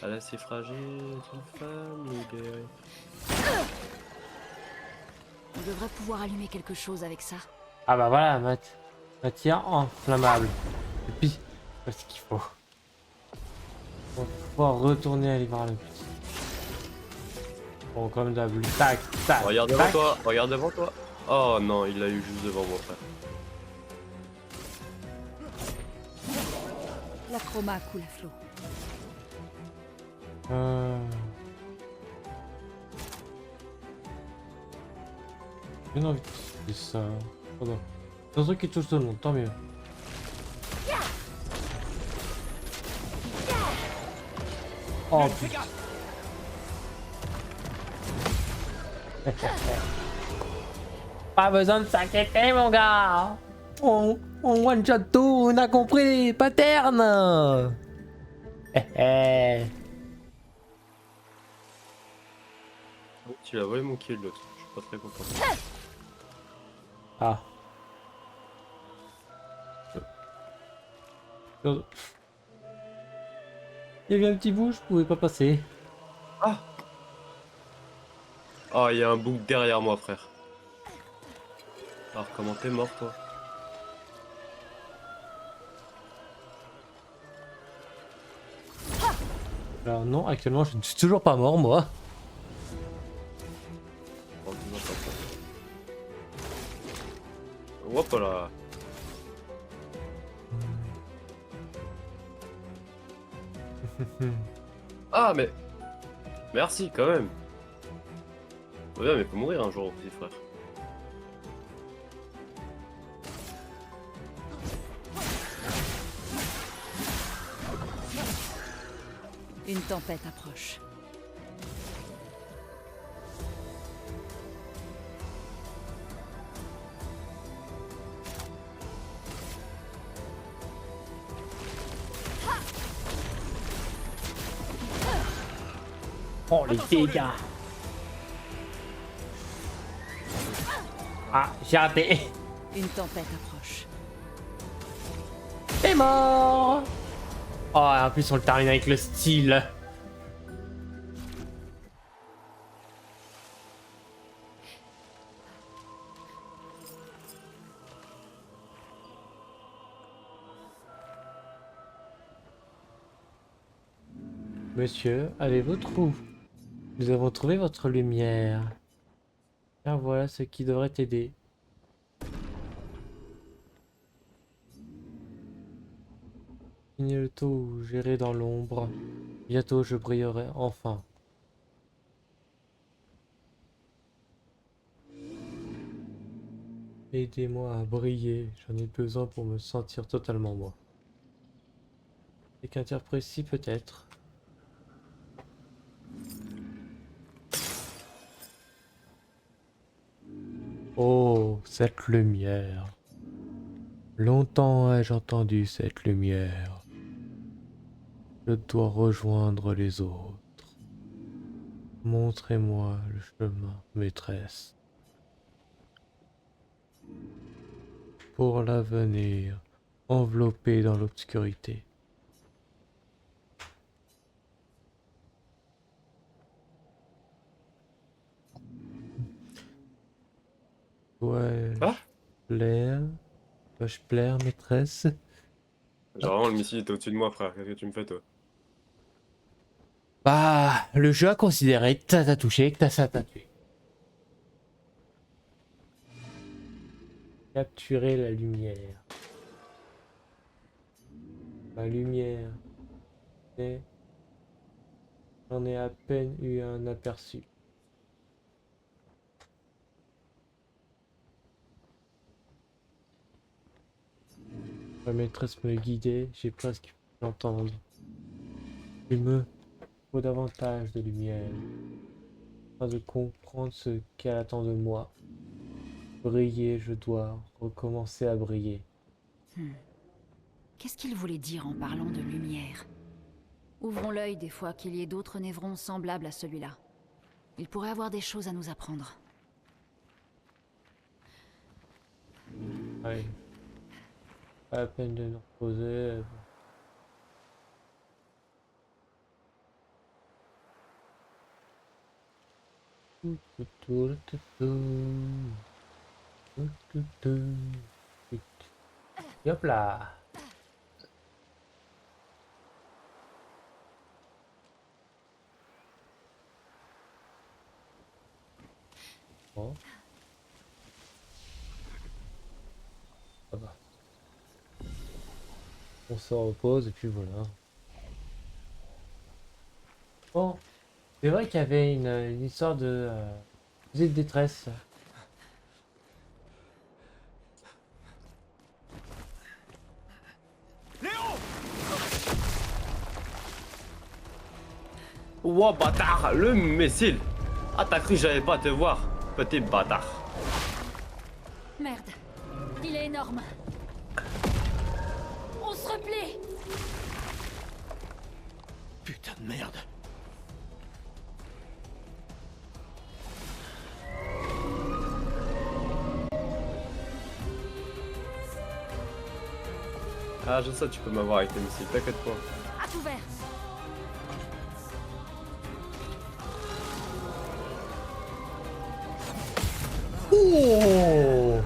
Elle est si fragile, une femme libérée. On devrait pouvoir allumer quelque chose avec ça. Ah bah voilà, matière inflammable. Et puis, c'est ce qu'il faut. On va pouvoir retourner aller voir le petit. Bon, comme d'hab. Tac, tac. Regarde devant tac. toi, regarde devant toi. Oh non, il l'a eu juste devant moi, frère. La chroma coule à flot. J'ai envie de faire ça. Pardon. C'est un truc qui touche tout le monde, tant mieux. Oh putain. Pas besoin de s'inquiéter, mon gars. On one shot tout, on a compris les patterns. Tu l'as volé mon kill l'autre, je suis pas très content. Ah. Il y avait un petit bout, je pouvais pas passer. Ah. Oh, il y a un bouc derrière moi, frère. Alors comment t'es mort, toi? Alors non, actuellement je ne suis toujours pas mort, moi. Oh, dis-moi pas ça. Hop là. Ah mais... Merci quand même. Ouais mais faut mourir un jour, petit frère. Une tempête approche. Oh les dégâts. Ah, j'ai raté. Une tempête approche. T'es mort. Oh, en plus on le termine avec le style. Monsieur, avez-vous trouvé? Nous avons trouvé votre lumière. Car voilà ce qui devrait t'aider. Fini le tout, j'irai dans l'ombre. Bientôt je brillerai enfin. Aidez-moi à briller, j'en ai besoin pour me sentir totalement moi. Et qu'un tir précis peut-être. Oh, cette lumière. Longtemps ai-je entendu cette lumière. Je dois rejoindre les autres. Montrez-moi le chemin, maîtresse. Pour l'avenir, enveloppé dans l'obscurité. Ah. Plaire? Dois-je plaire, maîtresse? Genre vraiment le missile était au-dessus de moi, frère, qu'est-ce que tu me fais, toi? Bah, le jeu a considéré que t'as touché, que ça t'a tué. Capturer la lumière. La lumière. J'en ai à peine eu un aperçu. Ma maîtresse me guidait, j'ai presque pu l'entendre. Il me faut davantage de lumière, afin de comprendre ce qu'elle attend de moi. Briller, je dois recommencer à briller. Qu'est-ce qu'il voulait dire en parlant de lumière? Ouvrons l'œil des fois qu'il y ait d'autres névrons semblables à celui-là. Il pourrait avoir des choses à nous apprendre. Ouais. Pas la peine de nous reposer. Et hop là. Oh. Ça va. On se repose et puis voilà. Bon, c'est vrai qu'il y avait une histoire de fusée de détresse. Ouah, bâtard, le missile. Ah, t'as cru que j'allais pas te voir, petit bâtard. Merde. Il est énorme. On se replie. Putain de merde. Ah, je sais, tu peux m'avoir avec tes missiles, t'inquiète pas. À tout vert. Oh!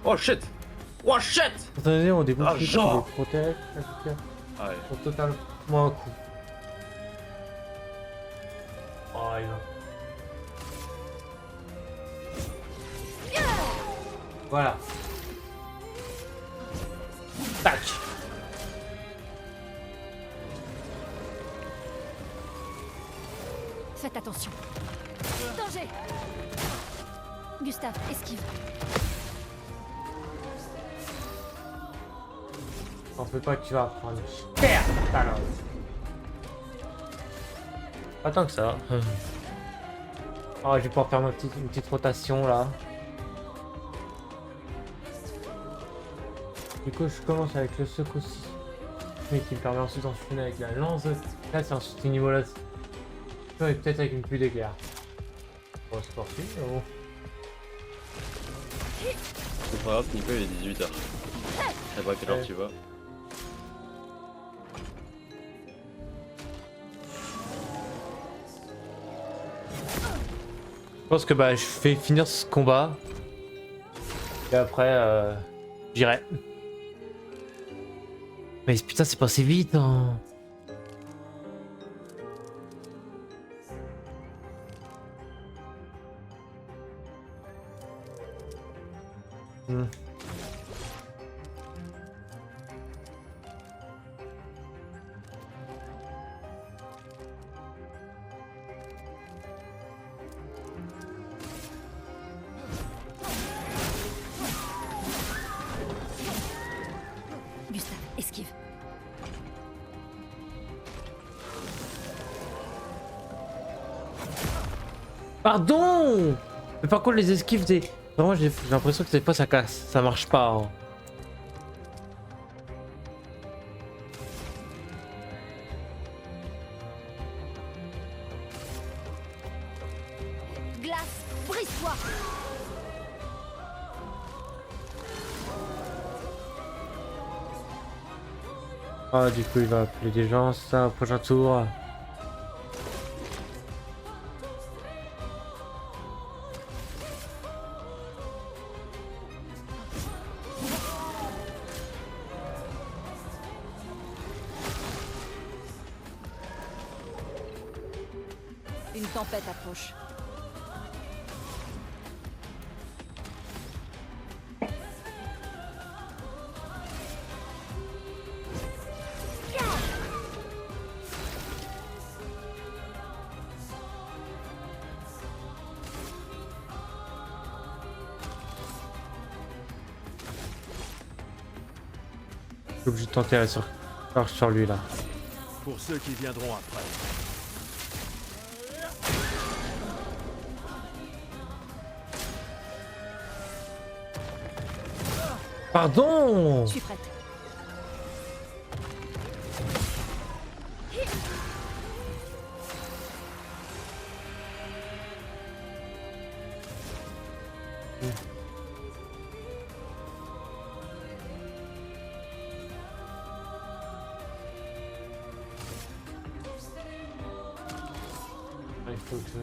Oh shit! Oh shit! Attendez, on débouche Ah, les genre. protège, Ah ouais. pour totalement un coup. Oh, il va. Voilà. Tac. Faites attention. Danger. Gustave, esquive. T'en fais pas, tu vas prendre cher, talent. Pas tant que ça. Oh, je vais pouvoir faire une petite rotation là. Du coup, je commence avec le secoussi, mais qui me permet ensuite d'enchaîner avec la lance. Là, c'est ensuite ce niveau-là. Et peut-être avec une pluie d'éclairs. Bon, c'est parti. Oh. C'est pas grave, Nico, il est 18h. Je sais pas à quelle heure tu vas. Je pense que bah, je vais finir ce combat. Et après, j'irai. Mais putain, c'est passé vite. Hein. Gustave, esquive. Pardon! Mais par contre, les esquives, vraiment, j'ai l'impression que des fois ça casse, ça marche pas. Hein. Glace, brise-toi. Ah, du coup, il va appeler des gens, ça, au prochain tour. Une tempête approche. Je suis obligé de tenter la charge sur lui là. Pour ceux qui viendront après. Pardon! Je suis prête. Il faut que je...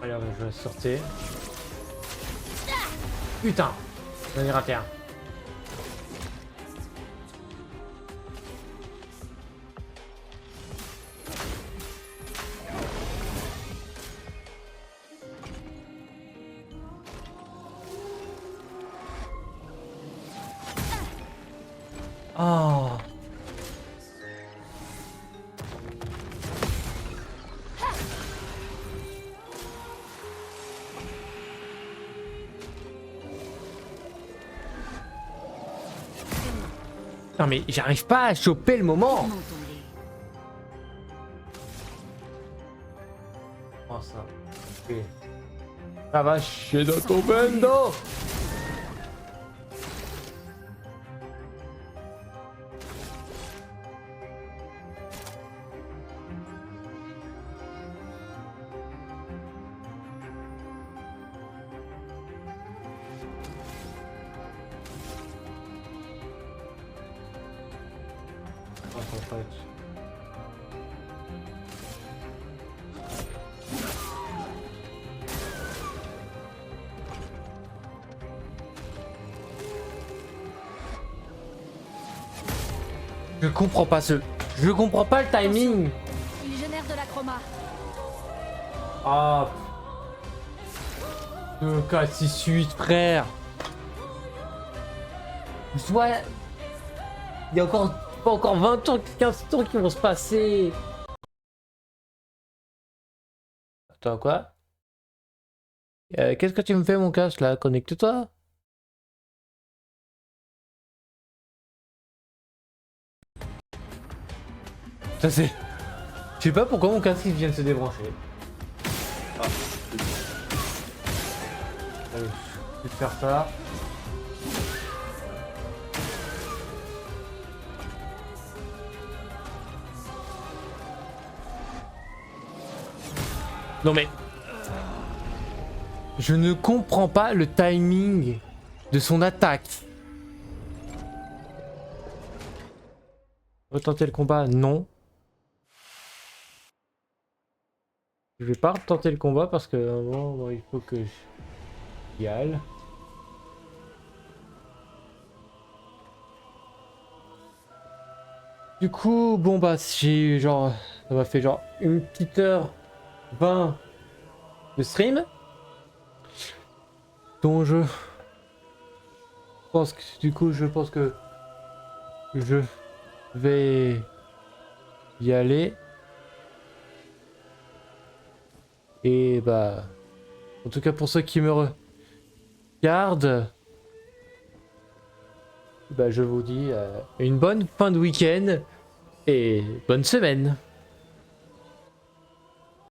Allez, je vais sortir. Putain, j'en ai raté un. Oh. Non mais j'arrive pas à choper le moment. Comment tomber? Oh ça. Ok. Ça va chier dans ton bendo. Oh, son pote. Je comprends pas ce... Je comprends pas le timing. Il génère de la chroma. Ah. 2, 4, 6, 8, frère. Soit... Il y a encore... Pas encore 20 ans, 15 ans qui vont se passer. Attends, quoi? Qu'est-ce que tu me fais, mon casque, là? Connecte-toi. Ça, c'est... Je sais pas pourquoi mon casque il vient de se débrancher. Ah, Allez, je vais te faire ça. Non mais... Je ne comprends pas le timing de son attaque. Retenter le combat, non. Je vais pas retenter le combat parce que à un moment, bon, il faut que j'y aille. Du coup, bon bah j'ai genre... Ça m'a fait genre une petite heure 20 de stream. Donc je pense que du coup je pense que je vais y aller. Et bah en tout cas pour ceux qui me regardent, bah je vous dis une bonne fin de week-end et bonne semaine.